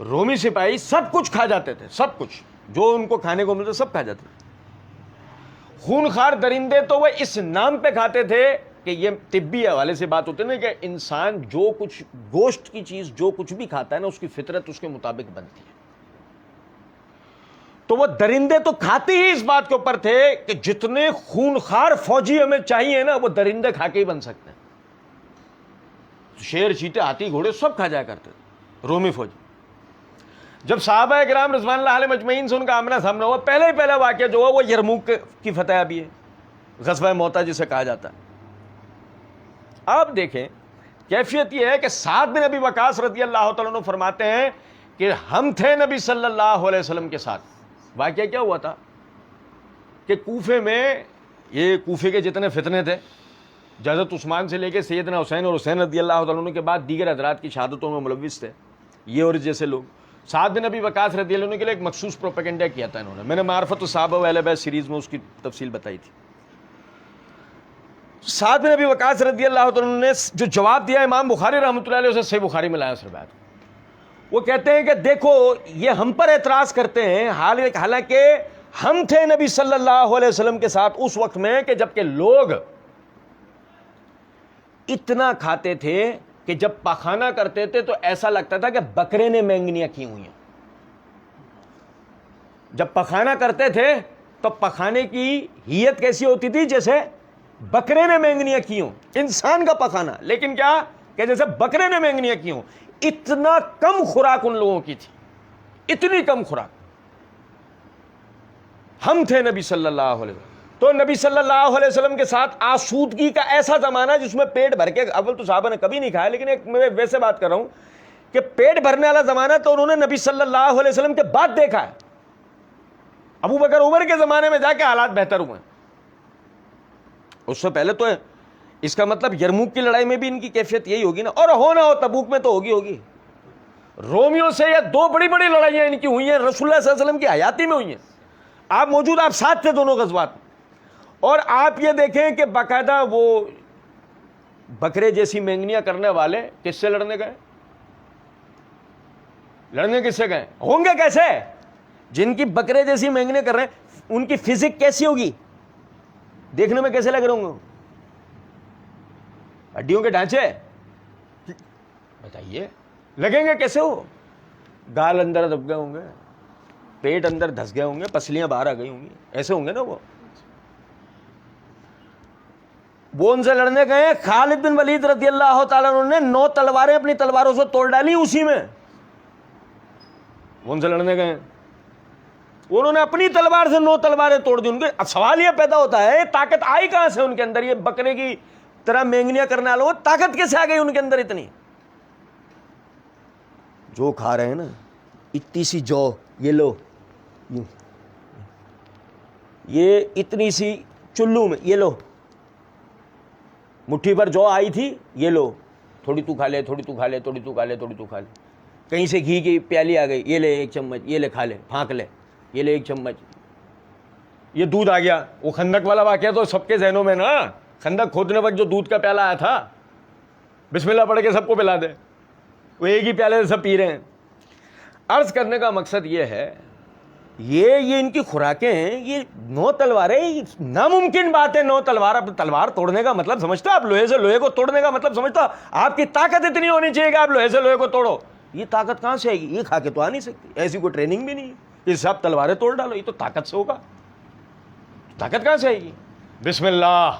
Speaker 1: رومی سپاہی سب کچھ کھا جاتے تھے, سب کچھ جو ان کو کھانے کو ملتا سب کھا جاتے تھے. خونخوار درندے تو وہ اس نام پہ کھاتے تھے کہ یہ طبی حوالے سے بات ہوتی ہے نا کہ انسان جو کچھ گوشت کی چیز جو کچھ بھی کھاتا ہے نا اس کی فطرت اس کے مطابق بنتی ہے. تو وہ درندے تو کھاتے ہی اس بات کے اوپر تھے کہ جتنے خونخوار فوجی ہمیں چاہیے نا وہ درندے کھا کے ہی بن سکتے ہیں. شیر, چیتے, ہاتھی, گھوڑے سب کھا جایا کرتے تھے رومی فوجی. جب صحابہ کرام رضوان اللہ علیہ مجمعین سے ان کا آمنا سامنا ہوا, پہلا واقعہ جو ہوا وہ یرموک کی فتح بھی ہے, غزوہ موتا جسے کہا جاتا ہے. آپ دیکھیں کیفیت یہ ہے کہ سعد بن ابی وقاص رضی اللہ تعالیٰ عنہ فرماتے ہیں کہ ہم تھے نبی صلی اللہ علیہ وسلم کے ساتھ. واقعہ کیا ہوا تھا کہ کوفے میں, یہ کوفے کے جتنے فتنے تھے, حضرت عثمان سے لے کے سیدنا حسین اور حسین رضی اللہ تعالیٰ عنہ کے بعد دیگر حضرات کی شہادتوں میں ملوث تھے یہ اور جیسے لوگ. سعد بن ابی وقاص رضی اللہ عنہ کے لیے ایک مخصوص پروپیگنڈا کیا تھا انہوں نے. میں نے معرفت الصحابہ و اہل بیت سیریز میں اس کی تفصیل بتائی تھی. سعد بن ابی وقاص رضی اللہ عنہ نے جو جواب دیا امام بخاری رحمۃ اللہ علیہ اسے صحیح بخاری میں لایا سر بات. وہ کہتے ہیں کہ دیکھو یہ ہم پر اعتراض کرتے ہیں حالانکہ ہم تھے نبی صلی اللہ علیہ وسلم کے ساتھ اس وقت میں کہ جبکہ لوگ اتنا کھاتے تھے کہ جب پخانہ کرتے تھے تو ایسا لگتا تھا کہ بکرے نے مینگنیاں کی ہوئی ہیں. جب پخانہ کرتے تھے تو پخانے کی ہیت کیسی ہوتی تھی جیسے بکرے نے مینگنیاں کی ہوں. انسان کا پخانہ, لیکن کیا کہ جیسے بکرے نے مینگنیاں کی ہوں. اتنا کم خوراک ان لوگوں کی تھی, اتنی کم خوراک. ہم تھے نبی صلی اللہ علیہ وسلم, تو نبی صلی اللہ علیہ وسلم کے ساتھ آسودگی کا ایسا زمانہ جس میں پیٹ بھر کے, اول تو صحابہ نے کبھی نہیں کھایا, لیکن ایک میں ویسے بات کر رہا ہوں کہ پیٹ بھرنے والا زمانہ تو انہوں نے نبی صلی اللہ علیہ وسلم کے بعد دیکھا ہے. ابو بکر عمر کے زمانے میں جا کے حالات بہتر ہوئے ہیں, اس سے پہلے تو ہے. اس کا مطلب یرموک کی لڑائی میں بھی ان کی کیفیت یہی ہوگی نا, اور ہونا ہو تبوک میں تو ہوگی. رومیوں سے یہ دو بڑی بڑی لڑائیاں ان کی ہوئی ہیں, رسول اللہ صلی اللہ علیہ وسلم کی حیاتی میں ہوئی ہیں. آپ موجود, آپ ساتھ تھے دونوں غزوات. اور آپ یہ دیکھیں کہ باقاعدہ وہ بکرے جیسی مینگنیاں کرنے والے کس سے لڑنے گئے؟ لڑنے کس سے گئے ہوں گے؟ کیسے؟ جن کی بکرے جیسی مینگنیاں کر رہے ہیں ان کی فزک کیسی ہوگی, دیکھنے میں کیسے لگ رہے ہوں گے؟ ہڈیوں کے ڈھانچے بتائیے لگیں گے کیسے؟ ہو گال اندر دب گئے ہوں گے, پیٹ اندر دھس گئے ہوں گے, پسلیاں باہر آ گئی ہوں گی, ایسے ہوں گے نا وہ ان سے لڑنے گئے. خالد بن ولید رضی اللہ تعالیٰ عنہ نے 9 تلواریں اپنی تلواروں سے توڑ ڈالی اسی میں. وہ ان سے لڑنے گئے, انہوں نے اپنی تلوار سے 9 تلواریں توڑ دی ان کے. اب سوال یہ پیدا ہوتا ہے طاقت آئی کہاں سے ان کے اندر؟ یہ بکرے کی طرح مینگنیاں کرنے والوں طاقت کیسے آ گئی ان کے اندر اتنی؟ جو کھا رہے ہیں نا اتنی سی جو, یہ لو یوں یہ اتنی سی چلو میں، یہ لو مٹھی پر جو آئی تھی، یہ لو، تھوڑی تو کھا لے، تھوڑی تو کھا لے، تھوڑی تو کھا لے، تھوڑی تو کھا لے. کہیں سے گھی کی پیالی آ گئی، یہ لے ایک چمچ، یہ لے کھا لے، پھانک لے، یہ لے ایک چمچ. یہ دودھ آ گیا، وہ خندق والا واقعہ تو سب کے ذہنوں میں نا، خندق کھودنے وقت جو دودھ کا پیالہ آیا تھا، بسم اللہ پڑھ کے سب کو پلا دے، وہ ایک ہی پیالے سے سب پی رہے ہیں. عرض کرنے کا مقصد یہ ہے، یہ ان کی خوراکیں ہیں. یہ 9 تلواریں، ناممکن بات ہے 9 تلوار. اب تلوار توڑنے کا مطلب سمجھتا آپ؟ لوہے سے لوہے کو توڑنے کا مطلب سمجھتا آپ کی طاقت اتنی ہونی چاہیے کہ آپ لوہے سے لوہے کو توڑو؟ یہ طاقت کہاں سے آئے گی؟ یہ کھا کے تو آ نہیں سکتی، ایسی کوئی ٹریننگ بھی نہیں ہے. یہ سب تلواریں توڑ ڈالو، یہ تو طاقت سے ہوگا. طاقت کہاں سے آئے گی؟ بسم اللہ.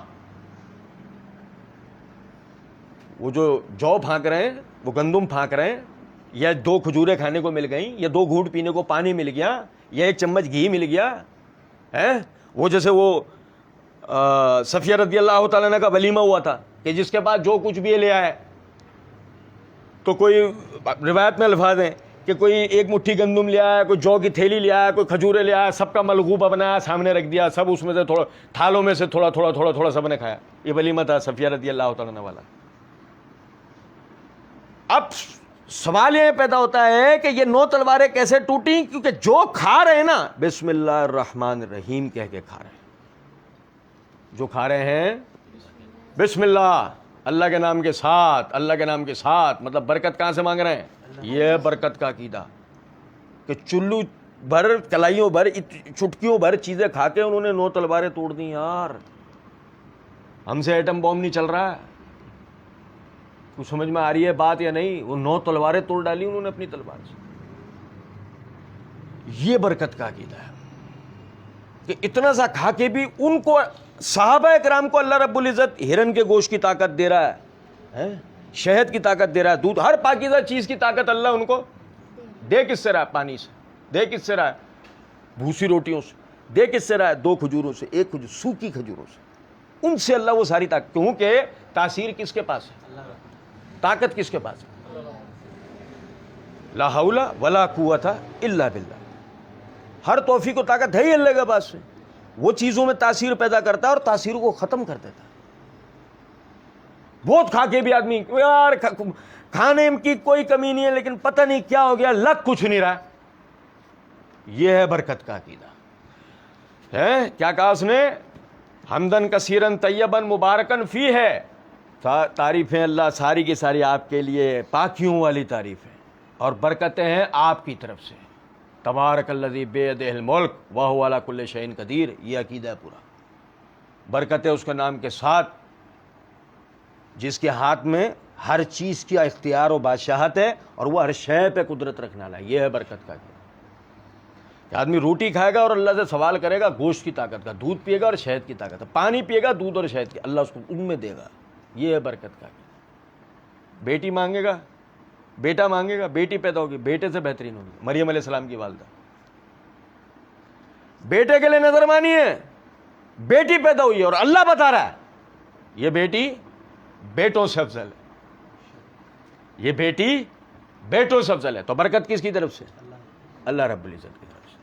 Speaker 1: وہ جو پھانک رہے ہیں، وہ گندم پھانک رہے ہیں، یا 2 کھجوریں کھانے کو مل گئیں، یا 2 گھونٹ پینے کو پانی مل گیا، یا 1 چمچ گھی مل گیا ہے. وہ جیسے وہ صفیہ رضی اللہ تعالیٰ عنہ کا ولیمہ ہوا تھا کہ جس کے بعد جو کچھ بھی لے آئے، تو کوئی روایت میں الفاظ ہیں کہ کوئی 1 مٹھی گندم لے آیا، کوئی جو کی تھیلی لے آیا، کوئی کھجورے لے آیا، سب کا ملغوبہ بنایا، سامنے رکھ دیا، سب اس میں سے تھوڑا تھالوں میں سے تھوڑا تھوڑا تھوڑا تھوڑا سب نے کھایا. یہ ولیمہ تھا صفیہ رضی اللہ تعالیٰ عنہ والا. اب سوال یہ پیدا ہوتا ہے کہ یہ 9 تلواریں کیسے ٹوٹیں؟ کیونکہ جو کھا رہے ہیں نا، بسم اللہ الرحمن الرحیم کہہ کے کھا رہے ہیں. جو کھا رہے ہیں بسم اللہ، اللہ کے نام کے ساتھ، اللہ کے نام کے ساتھ، مطلب برکت کہاں سے مانگ رہے ہیں؟ یہ برکت کا عقیدہ کہ چلو بھر، کلائیوں بھر، چٹکیوں بھر چیزیں کھا کے انہوں نے 9 تلواریں توڑ دی. یار ہم سے ایٹم بوم نہیں چل رہا ہے. کچھ سمجھ میں آ رہی ہے بات یا نہیں؟ وہ 9 تلواریں توڑ ڈالی انہوں نے اپنی تلوار سے. یہ برکت کا عقیدہ ہے کہ اتنا سا کھا کے بھی ان کو، صحابہ کرام کو اللہ رب العزت ہرن کے گوشت کی طاقت دے رہا ہے، شہد کی طاقت دے رہا ہے، دودھ، ہر پاکیزہ چیز کی طاقت اللہ ان کو دے کس سے رہا ہے؟ پانی سے. دے کس سے رہا ہے؟ بھوسی روٹیوں سے. دے کس سے رہا ہے؟ 2 کھجوروں سے، 1 کھجور سوکھی کھجوروں سے. ان سے اللہ وہ ساری طاقت، کیونکہ تاثیر کس کے پاس ہے؟ طاقت کس کے پاس ہے؟ لا حول ولا قوت الا باللہ. ہر توفیق و طاقت ہے ہی اللہ کے پاس سے. وہ چیزوں میں تاثیر پیدا کرتا ہے اور تاثیر کو ختم کر دیتا ہے. بہت کھا کے بھی آدمی، یار کھانے کی کوئی کمی نہیں ہے لیکن پتہ نہیں کیا ہو گیا، لگ کچھ نہیں رہا. یہ ہے برکت کا عقیدہ ہے. کیا کہا اس نے؟ حمدن کثیرن طیبن مبارکن فی ہے. تعریفیں اللہ ساری کی ساری آپ کے لیے، پاکیوں والی تعریفیں اور برکتیں ہیں آپ کی طرف سے. تبارک الذی بیدہ الملک وہو علی کل شیء قدیر. یہ عقیدہ ہے پورا. برکتیں اس کے نام کے ساتھ، جس کے ہاتھ میں ہر چیز کی اختیار و بادشاہت ہے اور وہ ہر شے پہ قدرت رکھنے والا ہے. یہ ہے برکت کا عقیدہ کہ آدمی روٹی کھائے گا اور اللہ سے سوال کرے گا گوشت کی طاقت کا، دودھ پیے گا اور شہد کی طاقت کا، پانی پیے گا دودھ اور شہد کی، اللہ اس کو ان میں دے گا. یہ ہے برکت کا عقیدہ. بیٹی مانگے گا، بیٹا مانگے گا، بیٹی پیدا ہوگی، بیٹے سے بہترین ہوگی. مریم علیہ السلام کی والدہ بیٹے کے لیے نظر مانی ہے، بیٹی پیدا ہوئی ہے اور اللہ بتا رہا ہے یہ بیٹی بیٹوں سے افضل ہے، یہ بیٹی بیٹوں سے افضل ہے. تو برکت کس کی طرف سے؟ اللہ رب العزت کی طرف سے.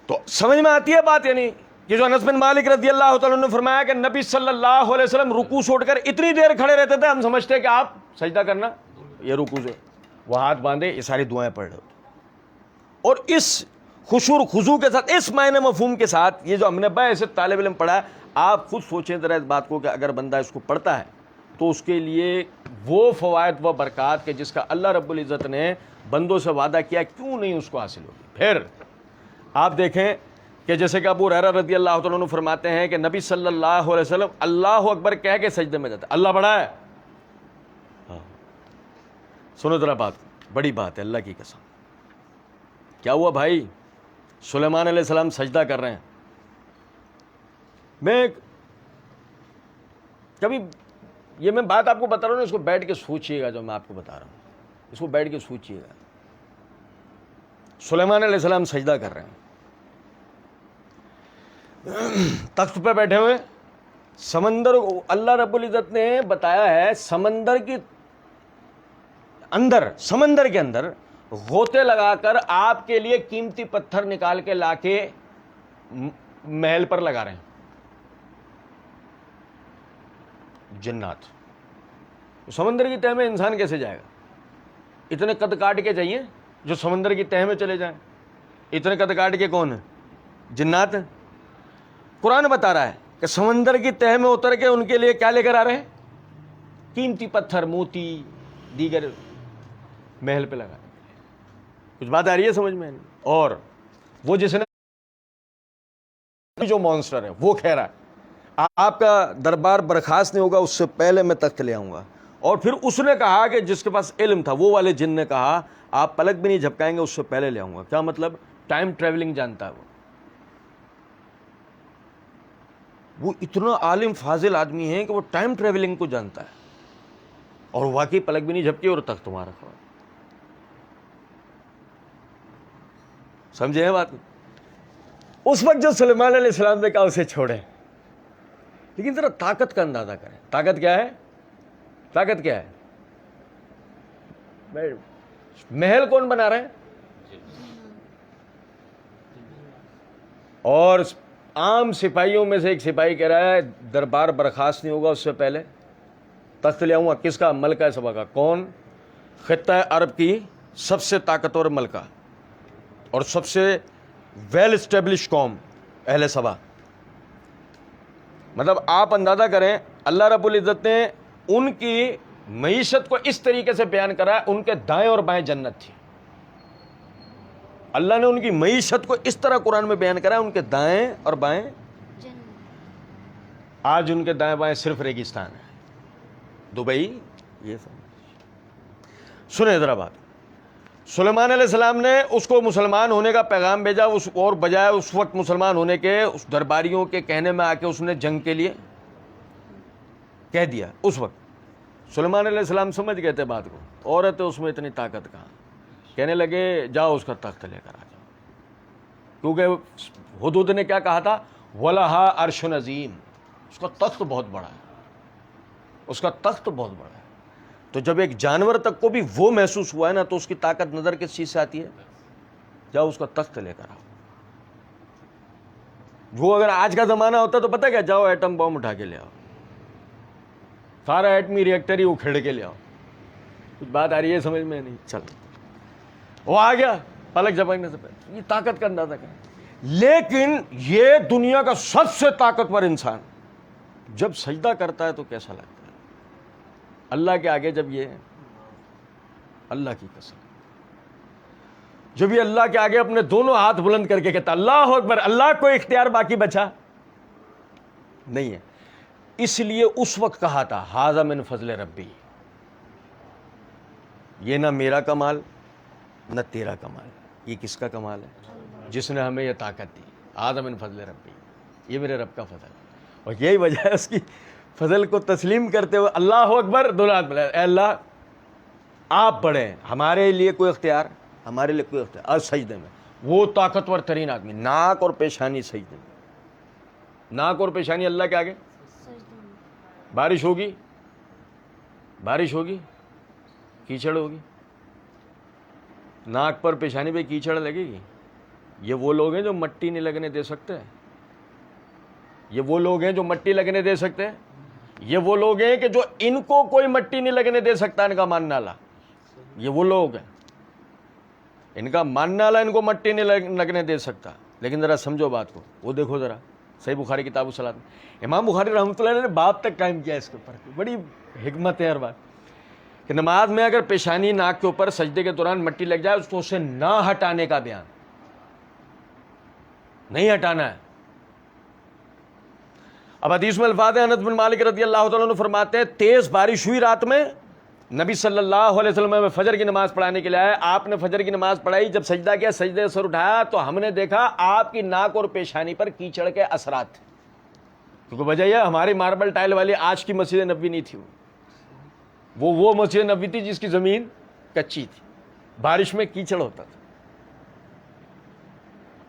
Speaker 1: تو سمجھ میں آتی ہے بات؟ یعنی کہ جو انس بن مالک رضی اللہ تعالیٰ نے فرمایا کہ نبی صلی اللہ علیہ وسلم رکوع سے اٹھ کر اتنی دیر کھڑے رہتے تھے، ہم سمجھتے کہ آپ سجدہ کرنا، یہ رکوع سے وہ ہاتھ باندھے یہ ساری دعائیں پڑھ رہے ہوتے. اور اس خشوع و خضوع کے ساتھ، اس معنی مفہوم کے ساتھ، یہ جو ہم نے بحیثیت طالب علم پڑھا ہے، آپ خود سوچیں ذرا اس بات کو کہ اگر بندہ اس کو پڑھتا ہے تو اس کے لیے وہ فوائد و برکات کہ جس کا اللہ رب العزت نے بندوں سے وعدہ کیا، کیوں نہیں اس کو حاصل ہوگی. پھر آپ دیکھیں کہ جیسے کہ ابو ہریرہ رضی اللہ تعالیٰ عنہ فرماتے ہیں کہ نبی صلی اللہ علیہ وسلم اللہ اکبر کہہ کے سجدے میں جاتے. اللہ بڑا ہے. سنو ذرا بات، بڑی بات ہے اللہ کی قسم. کیا ہوا بھائی؟ سلیمان علیہ السلام سجدہ کر رہے ہیں. میں کبھی یہ میں بات آپ کو بتا رہا ہوں نا، اس کو بیٹھ کے سوچئے گا. جو میں آپ کو بتا رہا ہوں اس کو بیٹھ کے سوچئے گا. سلیمان علیہ السلام سجدہ کر رہے ہیں، تخت پہ بیٹھے ہوئے. سمندر، اللہ رب العزت نے بتایا ہے سمندر کی اندر، سمندر کے اندر غوطے لگا کر آپ کے لیے قیمتی پتھر نکال کے لا کے محل پر لگا رہے ہیں جنات. سمندر کی تہ میں انسان کیسے جائے گا؟ اتنے قد کاٹ کے چاہیے جو سمندر کی تہ میں چلے جائیں. اتنے قد کاٹ کے کون ہیں؟ جنات ہیں. قرآن بتا رہا ہے کہ سمندر کی تہ میں اتر کے ان کے لیے کیا لے کر آ رہے ہیں؟ قیمتی پتھر، موتی، دیگر محل پہ لگا. کچھ بات آ رہی ہے سمجھ میں؟ اور وہ جس نے جو مانسٹر ہے وہ کہہ رہا ہے آپ کا دربار برخاست نہیں ہوگا اس سے پہلے میں تخت لے آؤں گا. اور پھر اس نے کہا کہ جس کے پاس علم تھا وہ والے جن نے کہا آپ پلک بھی نہیں جھپکائیں گے اس سے پہلے لے آؤں گا. کیا مطلب؟ ٹائم ٹریولنگ جانتا ہے وہ اتنا عالم فاضل آدمی ہے کہ وہ ٹائم ٹریولنگ کو جانتا ہے اور واقعی پلک بھی نہیں جھپکی اور تخت تمہارا کھڑا. سمجھے ہیں بات؟ اس وقت جو سلیمان علیہ السلام نے کہا اسے چھوڑیں. لیکن ذرا طاقت کا اندازہ کریں. طاقت کیا ہے؟ طاقت کیا ہے؟ محل کون بنا رہے ہیں؟ اور عام سپاہیوں میں سے ایک سپاہی کہہ رہا ہے دربار برخاست نہیں ہوگا اس سے پہلے تخت لے آؤں گا. کس کا؟ ملکہ سبا کا. کون؟ خطہ عرب کی سب سے طاقتور ملکہ اور سب سے ویل اسٹیبلش قوم اہل سبا. مطلب آپ اندازہ کریں اللہ رب العزت نے ان کی معیشت کو اس طریقے سے بیان کرا ہے، ان کے دائیں اور بائیں جنت تھی. اللہ نے ان کی معیشت کو اس طرح قرآن میں بیان کرا ہے، ان کے دائیں اور بائیں جنت. آج ان کے دائیں بائیں صرف ریگستان ہے. دبئی یہ سب. سنیں ذرا بات. سلیمان علیہ السلام نے اس کو مسلمان ہونے کا پیغام بھیجا اور بجائے اس وقت مسلمان ہونے کے اس درباریوں کے کہنے میں آ کے اس نے جنگ کے لیے کہہ دیا. اس وقت سلیمان علیہ السلام سمجھ گئے تھے بات کو. عورت اس میں اتنی طاقت کہاں. کہنے لگے جاؤ اس کا تخت لے کر آ جاؤ. کیونکہ حدود نے کیا کہا تھا؟ وَلَهَا عَرْشٌ عَظِيمٌ. اس کا تخت بہت بڑا ہے. اس کا تخت بہت بڑا ہے. تو جب ایک جانور تک کو بھی وہ محسوس ہوا ہے نا تو اس کی طاقت نظر کس چیز سے آتی ہے؟ جاؤ اس کا تخت لے کر آؤ. وہ اگر آج کا زمانہ ہوتا تو پتہ کیا؟ جاؤ ایٹم بم اٹھا کے لے آؤ، سارا ایٹمی ریئیکٹر ہی اکھیڑ کے لے آؤ. کچھ بات آ رہی ہے سمجھ میں؟ نہیں. چل وہ آ گیا پلک جھپکنے سے پہلے. یہ طاقت کا اندازہ کریں. لیکن یہ دنیا کا سب سے طاقتور انسان جب سجدہ کرتا ہے تو کیسا لگتا ہے اللہ کے آگے؟ جب یہ اللہ کی قسم جب یہ اللہ کے آگے اپنے دونوں ہاتھ بلند کر کے کہتا اللہ اکبر، اللہ کو اختیار باقی بچا نہیں ہے. اس لیے اس وقت کہا تھا ھذا من فضل ربی. یہ نہ میرا کمال نہ تیرا کمال، یہ کس کا کمال ہے؟ جس نے ہمیں یہ طاقت دی. ھذا من فضل ربی، یہ میرے رب کا فضل ہے. اور یہی وجہ ہے اس کی فضل کو تسلیم کرتے ہوئے اللہ اکبر دونوں ہاتھ بلائے. اے اللہ آپ بڑے ہیں، ہمارے لیے کوئی اختیار، ہمارے لیے کوئی اختیار. آج سجدے میں وہ طاقتور ترین آدمی، ناک اور پیشانی سجدے میں. ناک اور پیشانی اللہ کے آگے. بارش ہوگی، بارش ہوگی، کیچڑ ہوگی، ناک پر پیشانی پہ کیچڑ لگے گی. یہ وہ لوگ ہیں جو مٹی نہیں لگنے دے سکتے. یہ وہ لوگ ہیں جو مٹی لگنے دے سکتے. یہ وہ لوگ ہیں کہ جو ان کو کوئی مٹی نہیں لگنے دے سکتا. ان کا ماننا لا، یہ وہ لوگ ہیں، ان کا ماننا لا ان کو مٹی نہیں لگنے دے سکتا. لیکن ذرا سمجھو بات کو. وہ دیکھو ذرا صحیح بخاری کتاب الصلاۃ میں امام بخاری رحمۃ اللہ نے باب تک قائم کیا اس کے اوپر. بڑی حکمت ہے ہر بات کہ نماز میں اگر پیشانی ناک کے اوپر سجدے کے دوران مٹی لگ جائے تو اسے نہ ہٹانے کا بیان. نہیں ہٹانا ہے. اب حدیث میں الفاظ ہیں، انس بن مالک رضی اللہ تعالیٰ عنہ فرماتے ہیں تیز بارش ہوئی رات میں، نبی صلی اللہ علیہ وسلم میں فجر کی نماز پڑھانے کے لیے آئے. آپ نے فجر کی نماز پڑھائی، جب سجدہ کیا، سجدے سے سر اٹھایا تو ہم نے دیکھا آپ کی ناک اور پیشانی پر کیچڑ کے اثرات تھے. کیونکہ وجہ یہ ہماری ماربل ٹائل والی آج کی مسجد نبوی نہیں تھی. وہ مسجد نبوی تھی جس کی زمین کچی تھی، بارش میں کیچڑ ہوتا تھا.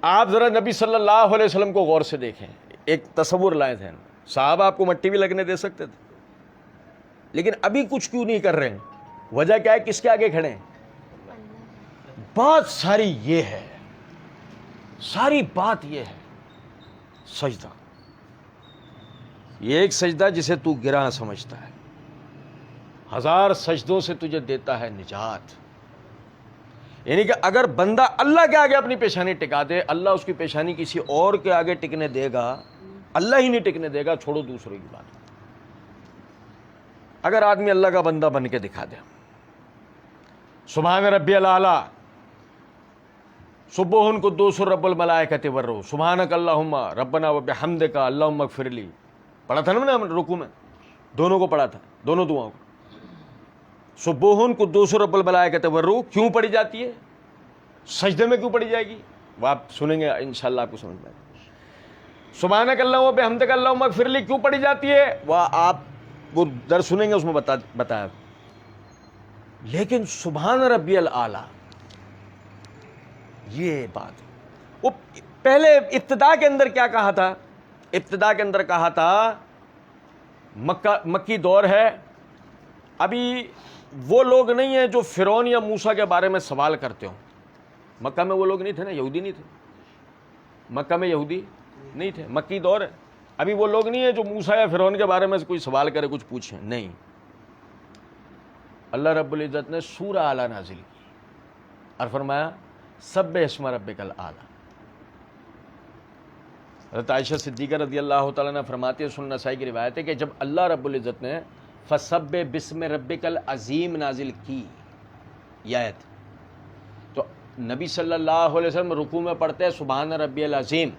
Speaker 1: آپ ذرا نبی صلی اللہ علیہ وسلم کو غور سے دیکھیں، ایک تصور لائے تھے. صحابہ آپ کو مٹی بھی لگنے دے سکتے تھے، لیکن ابھی کچھ کیوں نہیں کر رہے ہیں؟ وجہ کیا ہے؟ کس کے آگے کھڑے ہیں؟ بات ساری یہ ہے، ساری بات یہ ہے سجدہ، یہ ایک سجدہ جسے تو گراں سمجھتا ہے، 1000 سجدوں سے تجھے دیتا ہے نجات۔ یعنی کہ اگر بندہ اللہ کے آگے اپنی پیشانی ٹکا دے، اللہ اس کی پیشانی کسی اور کے آگے ٹکنے دے گا؟ اللہ ہی نہیں ٹکنے دے گا، چھوڑو دوسرے کی بات۔ اگر آدمی اللہ کا بندہ بن کے دکھا دے، سبحان ربی الاعلیٰ، سبوحن قدوس رب الملائکۃ والروح، سبحانک اللہم ربنا وبحمدک اللہم اغفر لی، پڑھا تھا نا میں نے رکوع میں، دونوں کو پڑھا تھا، دونوں دعاؤں کو۔ سبوحن قدوس رب الملائکۃ والروح کیوں پڑھی جاتی ہے، سجدے میں کیوں پڑھی جائے گی، وہ آپ سنیں گے انشاءاللہ آپ کو سمجھ میں آئے گا۔ سبحانک اللہم وبحمدک اللہم اغفر لی کیوں پڑھی جاتی ہے، وہ آپ وہ درس سنیں گے، اس میں بتایا۔ لیکن سبحان ربی الاعلیٰ، یہ بات وہ پہلے ابتدا کے اندر کیا کہا تھا؟ ابتدا کے اندر کہا تھا مکی دور ہے، ابھی وہ لوگ نہیں ہیں جو فرعون یا موسیٰ کے بارے میں سوال کرتے ہوں۔ مکہ میں وہ لوگ نہیں تھے نا، یہودی نہیں تھے، مکہ میں یہودی نہیں تھے، مکی دور ہے، ابھی وہ لوگ نہیں ہیں جو موسیٰ یا فرعون کے بارے میں کوئی سوال کرے، کچھ پوچھیں، نہیں۔ اللہ رب العزت نے سورہ اعلیٰ نازل کی اور فرمایا سبح اسم ربک الاعلیٰ۔ حضرت عائشہ صدیقہ رضی اللہ تعالیٰ عنہ فرماتی ہے، سنن نسائی کی روایت ہے کہ جب اللہ رب العزت نے فسبح بسم ربک العظیم نازل کی یہ آیت، تو نبی صلی اللہ علیہ وسلم رکوع میں پڑھتے ہیں سبحان ربی العظیم،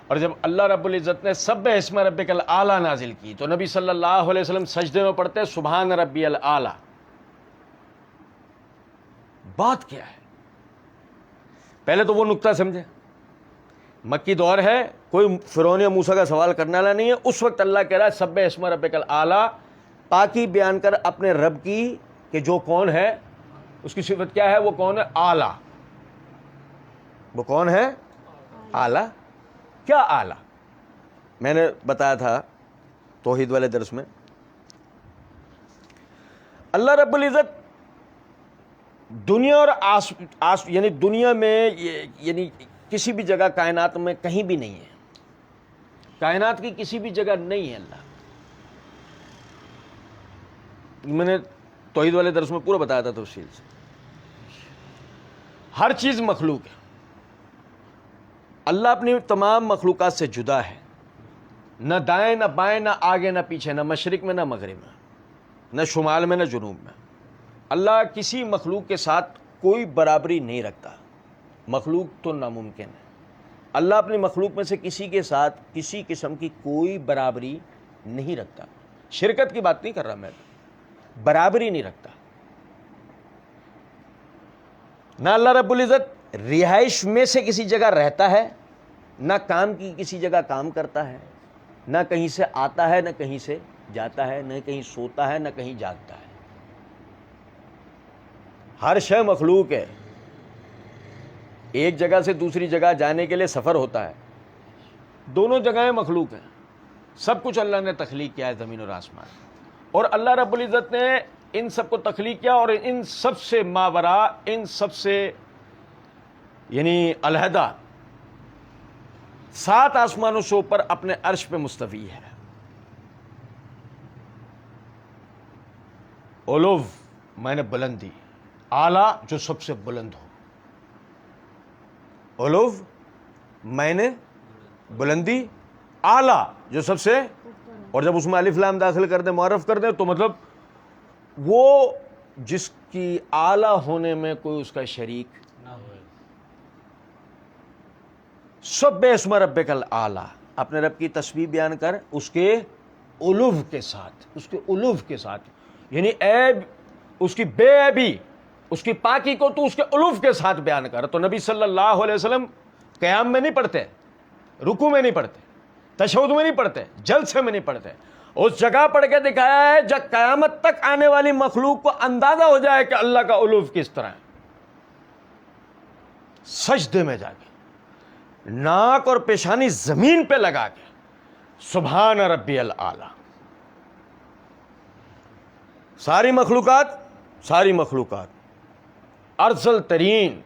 Speaker 1: اور جب اللہ رب العزت نے سبح اسم ربک الاعلیٰ نازل کی تو نبی صلی اللہ علیہ وسلم سجدے میں پڑھتے ہیں سبحان ربی الاعلیٰ۔ بات کیا ہے؟ پہلے تو وہ نقطہ سمجھے، مکی دور ہے، کوئی فرعون یا موسیٰ کا سوال کرنے والا نہیں ہے، اس وقت اللہ کہہ رہا ہے سبح اسم ربک الاعلیٰ، پاکی بیان کر اپنے رب کی کہ جو کون ہے، اس کی صفت کیا ہے، وہ کون ہے، اعلیٰ۔ وہ کون ہے، اعلیٰ۔ کیا اعلیٰ؟ میں نے بتایا تھا توحید والے درس میں، اللہ رب العزت دنیا اور یعنی دنیا میں یعنی کسی بھی جگہ کائنات میں کہیں بھی نہیں ہے، کائنات کی کسی بھی جگہ نہیں ہے اللہ۔ میں نے توحید والے درس میں پورا بتایا تھا تفصیل سے، ہر چیز مخلوق ہے، اللہ اپنی تمام مخلوقات سے جدا ہے، نہ دائیں نہ بائیں، نہ آگے نہ پیچھے، نہ مشرق میں نہ مغرب میں، نہ شمال میں نہ جنوب میں۔ اللہ کسی مخلوق کے ساتھ کوئی برابری نہیں رکھتا، مخلوق تو ناممکن ہے، اللہ اپنی مخلوق میں سے کسی کے ساتھ کسی قسم کی کوئی برابری نہیں رکھتا۔ شرکت کی بات نہیں کر رہا میں، برابری نہیں رکھتا۔ نہ اللہ رب العزت رہائش میں سے کسی جگہ رہتا ہے، نہ کام کی کسی جگہ کام کرتا ہے، نہ کہیں سے آتا ہے، نہ کہیں سے جاتا ہے، نہ کہیں سوتا ہے، نہ کہیں جاگتا ہے۔ ہر شے مخلوق ہے، ایک جگہ سے دوسری جگہ جانے کے لیے سفر ہوتا ہے، دونوں جگہیں مخلوق ہیں، سب کچھ اللہ نے تخلیق کیا ہے زمین اور آسمان، اور اللہ رب العزت نے ان سب کو تخلیق کیا، اور ان سب سے ماورا، ان سب سے یعنی علیحدہ 7 آسمانوں سے اوپر اپنے عرش پہ مستوی ہے۔ علو معنی بلندی، اعلیٰ جو سب سے بلند ہو، علو معنی بلندی، اعلیٰ جو سب سے، اور جب اس میں الف لام داخل کر دیں، معرف کر دیں، تو مطلب وہ جس کی اعلیٰ ہونے میں کوئی اس کا شریک نہ ہو۔ سبح اسم ربک الاعلیٰ، اپنے رب کی تسبیح بیان کر اس کے علو کے ساتھ، اس کے علو کے ساتھ، یعنی عیب اس کی بے عیبی، اس کی پاکی کو تو اس کے علو کے ساتھ بیان کر۔ تو نبی صلی اللہ علیہ وسلم قیام میں نہیں پڑھتے، رکوع میں نہیں پڑھتے، تشہد میں نہیں پڑھتے، جلسے میں نہیں پڑھتے، اس جگہ پڑھ کے دکھایا ہے جب قیامت تک آنے والی مخلوق کو اندازہ ہو جائے کہ اللہ کا علو کس طرح ہے۔ سجدے میں جا کے ناک اور پیشانی زمین پہ لگا کے سبحان ربی الاعلیٰ، ساری مخلوقات ارذل ترین،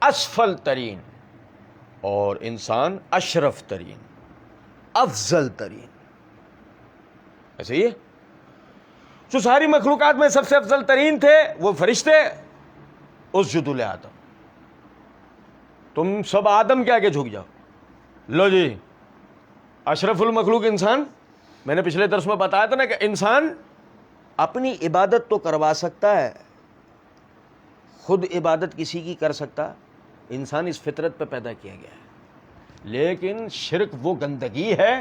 Speaker 1: اسفل ترین اور انسان اشرف ترین، افضل ترین، ایسے ہی ہے. جو ساری مخلوقات میں سب سے افضل ترین تھے وہ فرشتے، اسجدوا لآدم، تم سب آدم کے آگے جھک جاؤ. لو جی، اشرف المخلوق انسان. میں نے پچھلے درس میں بتایا تھا نا کہ انسان اپنی عبادت تو کروا سکتا ہے، خود عبادت کسی کی کر سکتا. انسان اس فطرت پہ پیدا کیا گیا ہے، لیکن شرک وہ گندگی ہے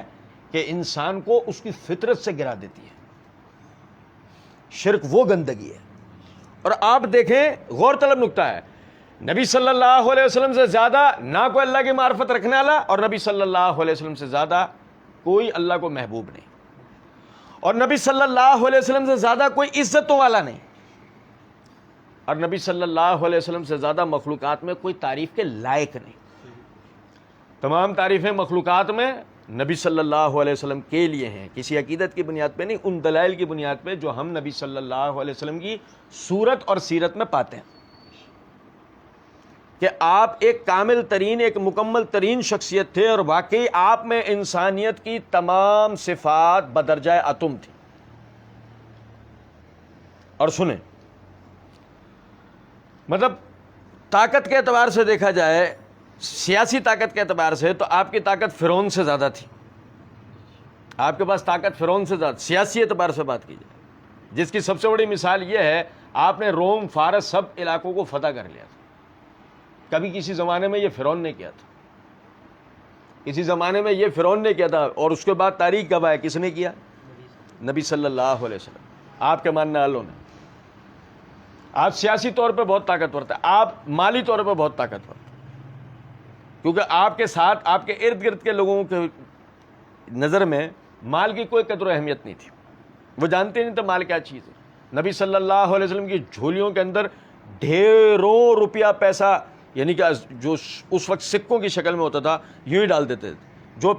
Speaker 1: کہ انسان کو اس کی فطرت سے گرا دیتی ہے. شرک وہ گندگی ہے. اور آپ دیکھیں، غور طلب نکتہ ہے، نبی صلی اللہ علیہ وسلم سے زیادہ نہ کوئی اللہ کی معرفت رکھنے والا، اور نبی صلی اللہ علیہ وسلم سے زیادہ کوئی اللہ کو محبوب نہیں، اور نبی صلی اللہ علیہ وسلم سے زیادہ کوئی عزتوں والا نہیں، اور نبی صلی اللہ علیہ وسلم سے زیادہ مخلوقات میں کوئی تعریف کے لائق نہیں. تمام تعریفیں مخلوقات میں نبی صلی اللہ علیہ وسلم کے لیے ہیں، کسی عقیدت کی بنیاد پہ نہیں، ان دلائل کی بنیاد پہ جو ہم نبی صلی اللہ علیہ وسلم کی صورت اور سیرت میں پاتے ہیں کہ آپ ایک کامل ترین، ایک مکمل ترین شخصیت تھے، اور واقعی آپ میں انسانیت کی تمام صفات بدرجہ اتم تھی. اور سنیں، مطلب طاقت کے اعتبار سے دیکھا جائے، سیاسی طاقت کے اعتبار سے تو آپ کی طاقت فرعون سے زیادہ تھی. آپ کے پاس طاقت فرعون سے زیادہ، سیاسی اعتبار سے بات کی جائے، جس کی سب سے بڑی مثال یہ ہے، آپ نے روم، فارس سب علاقوں کو فتح کر لیا تھا. کبھی کسی زمانے میں یہ فرعون نے کیا تھا، کسی زمانے میں یہ فرعون نے کیا تھا، اور اس کے بعد تاریخ گواہ ہے کس نے کیا؟ نبی صلی اللہ علیہ وسلم، آپ کے ماننے والوں نے. آپ سیاسی طور پہ بہت طاقتور تھے، آپ مالی طور پہ بہت طاقتور تھے، کیونکہ آپ کے ساتھ، آپ کے ارد گرد کے لوگوں کے نظر میں مال کی کوئی قدر و اہمیت نہیں تھی، وہ جانتے نہیں تھے مال کیا چیز ہے. نبی صلی اللہ علیہ وسلم کی جھولیوں کے اندر ڈھیروں روپیہ پیسہ، یعنی کہ جو اس وقت سکوں کی شکل میں ہوتا تھا، یوں ہی ڈال دیتے تھے، جو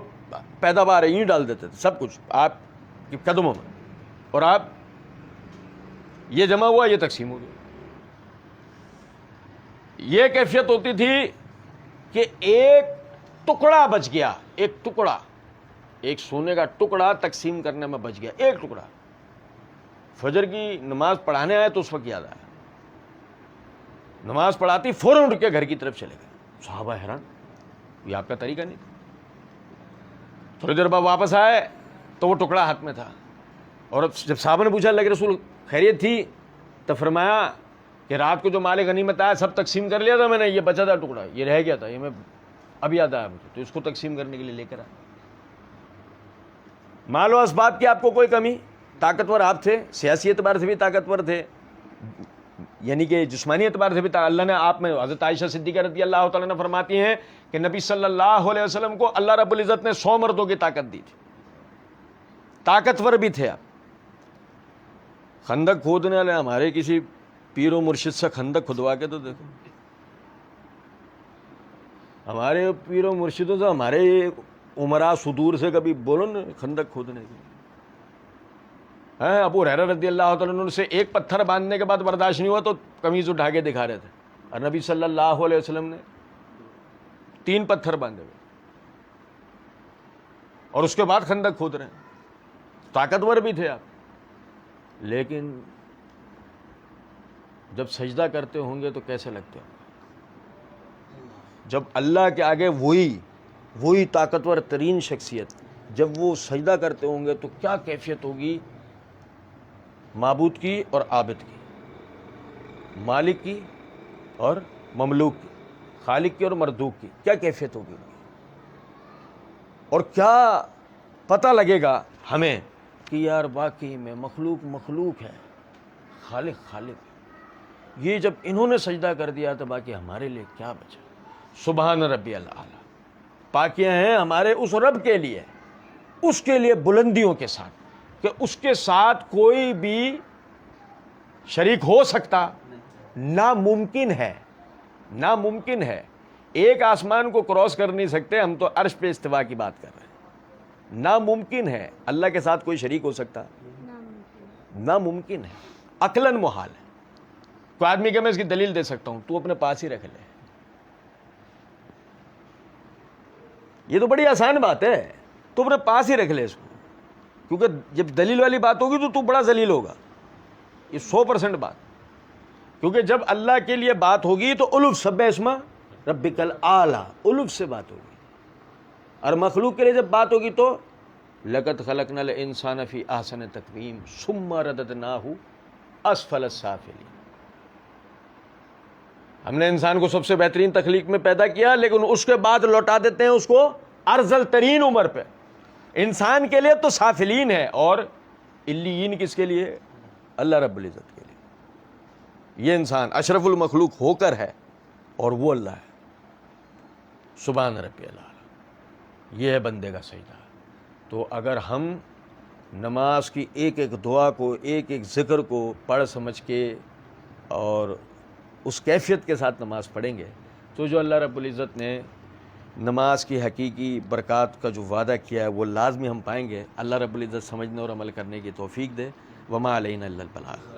Speaker 1: پیداوار ہے یوں ہی ڈال دیتے تھے، سب کچھ آپ کے قدموں میں، اور آپ یہ جمع ہوا، یہ تقسیم ہو گیا. یہ کیفیت ہوتی تھی کہ ایک ٹکڑا بچ گیا، ایک ٹکڑا، ایک سونے کا ٹکڑا تقسیم کرنے میں بچ گیا، ایک ٹکڑا. فجر کی نماز پڑھانے آئے تو اس وقت یاد آیا، نماز پڑھاتی فوراً اٹھ کے گھر کی طرف چلے گئے. صحابہ حیران، یہ آپ کا طریقہ نہیں تھا. تھوڑی دیر بعد واپس آئے تو وہ ٹکڑا ہاتھ میں تھا، اور جب صحابہ نے پوچھا اللہ کے رسول خیریت تھی، تو فرمایا کہ رات کو جو مال غنیمت آیا سب تقسیم کر لیا تھا میں نے، یہ بچا تھا ٹکڑا، یہ رہ گیا تھا، یہ میں اب یاد آیا مجھے، تو اس کو تقسیم کرنے کے لیے لے کر آیا. مال و اسباب کی آپ کو کوئی کمی، طاقتور آپ تھے، سیاسی اعتبار سے بھی طاقتور تھے، یعنی کہ جسمانی اعتبار سے بھی اللہ نے آپ میں، حضرت عائشہ صدیقہ رضی اللہ تعالیٰ نے فرماتی ہیں کہ نبی صلی اللہ علیہ وسلم کو اللہ رب العزت نے 100 مردوں کی طاقت دی تھی، طاقتور بھی تھے آپ. خندق کھودنے والے ہمارے کسی پیر و مرشد سے خندق کھدوا کے تو دیکھو، ہمارے پیر و مرشدوں سے، ہمارے عمراء صدور سے کبھی بولو نا خندق کھودنے کی. ابو ہریرہ رضی اللہ تعالیٰ عنہ سے ایک پتھر باندھنے کے بعد برداشت نہیں ہوا تو قمیض اٹھا کے دکھا رہے تھے، اور نبی صلی اللہ علیہ وسلم نے 3 پتھر باندھے ہوئے اور اس کے بعد خندق کھود رہے ہیں. طاقتور بھی تھے آپ. لیکن جب سجدہ کرتے ہوں گے تو کیسے لگتے ہوں گے؟ جب اللہ کے آگے وہی طاقتور ترین شخصیت جب وہ سجدہ کرتے ہوں گے تو کیا کیفیت ہوگی معبود کی اور عابد کی، مالک کی اور مملوک کی، خالق کی اور مردوک کی، کیا کیفیت ہوگی. اور کیا پتہ لگے گا ہمیں کہ یار واقعی میں مخلوق ہے، خالق ہے. یہ جب انہوں نے سجدہ کر دیا تو باقی ہمارے لیے کیا بچا. سبحان ربی الاعلیٰ، پاکیاں ہیں ہمارے اس رب کے لیے، اس کے لیے بلندیوں کے ساتھ، کہ اس کے ساتھ کوئی بھی شریک ہو سکتا ناممکن ہے. ایک آسمان کو کراس کر نہیں سکتے ہم، تو عرش پہ استوا کی بات کر رہے ہیں. ناممکن ہے اللہ کے ساتھ کوئی شریک ہو سکتا، ناممکن ہے، عقلاً محال ہے. کوئی آدمی کہ میں اس کی دلیل دے سکتا ہوں، تو اپنے پاس ہی رکھ لے. یہ تو بڑی آسان بات ہے، تو اپنے پاس ہی رکھ لے اس کو، کیونکہ جب دلیل والی بات ہوگی تو بڑا ذلیل ہوگا، یہ 100% بات، کیونکہ جب اللہ کے لیے بات ہوگی تو الف سبح اسم ربک الاعلی، الف سے بات ہوگی، اور مخلوق کے لیے جب بات ہوگی تو لقد خلقنا الانسان فی احسن تقویم ثم رددناہ اسفل السافلین، ہم نے انسان کو سب سے بہترین تخلیق میں پیدا کیا، لیکن اس کے بعد لوٹا دیتے ہیں اس کو ارذل ترین عمر پہ۔ انسان کے لیے تو سافلین ہے، اور علیین کس کے لیے؟ اللہ رب العزت کے لیے۔ یہ انسان اشرف المخلوق ہو کر ہے، اور وہ اللہ ہے، سبحان ربی الاعلی۔ یہ ہے بندے کا سجدہ۔ تو اگر ہم نماز کی ایک ایک دعا کو، ایک ایک ذکر کو پڑھ سمجھ کے اور اس کیفیت کے ساتھ نماز پڑھیں گے، تو جو اللہ رب العزت نے نماز کی حقیقی برکات کا جو وعدہ کیا ہے وہ لازمی ہم پائیں گے۔ اللہ رب العزت سمجھنے اور عمل کرنے کی توفیق دے۔ وما علینا الا البلاغ۔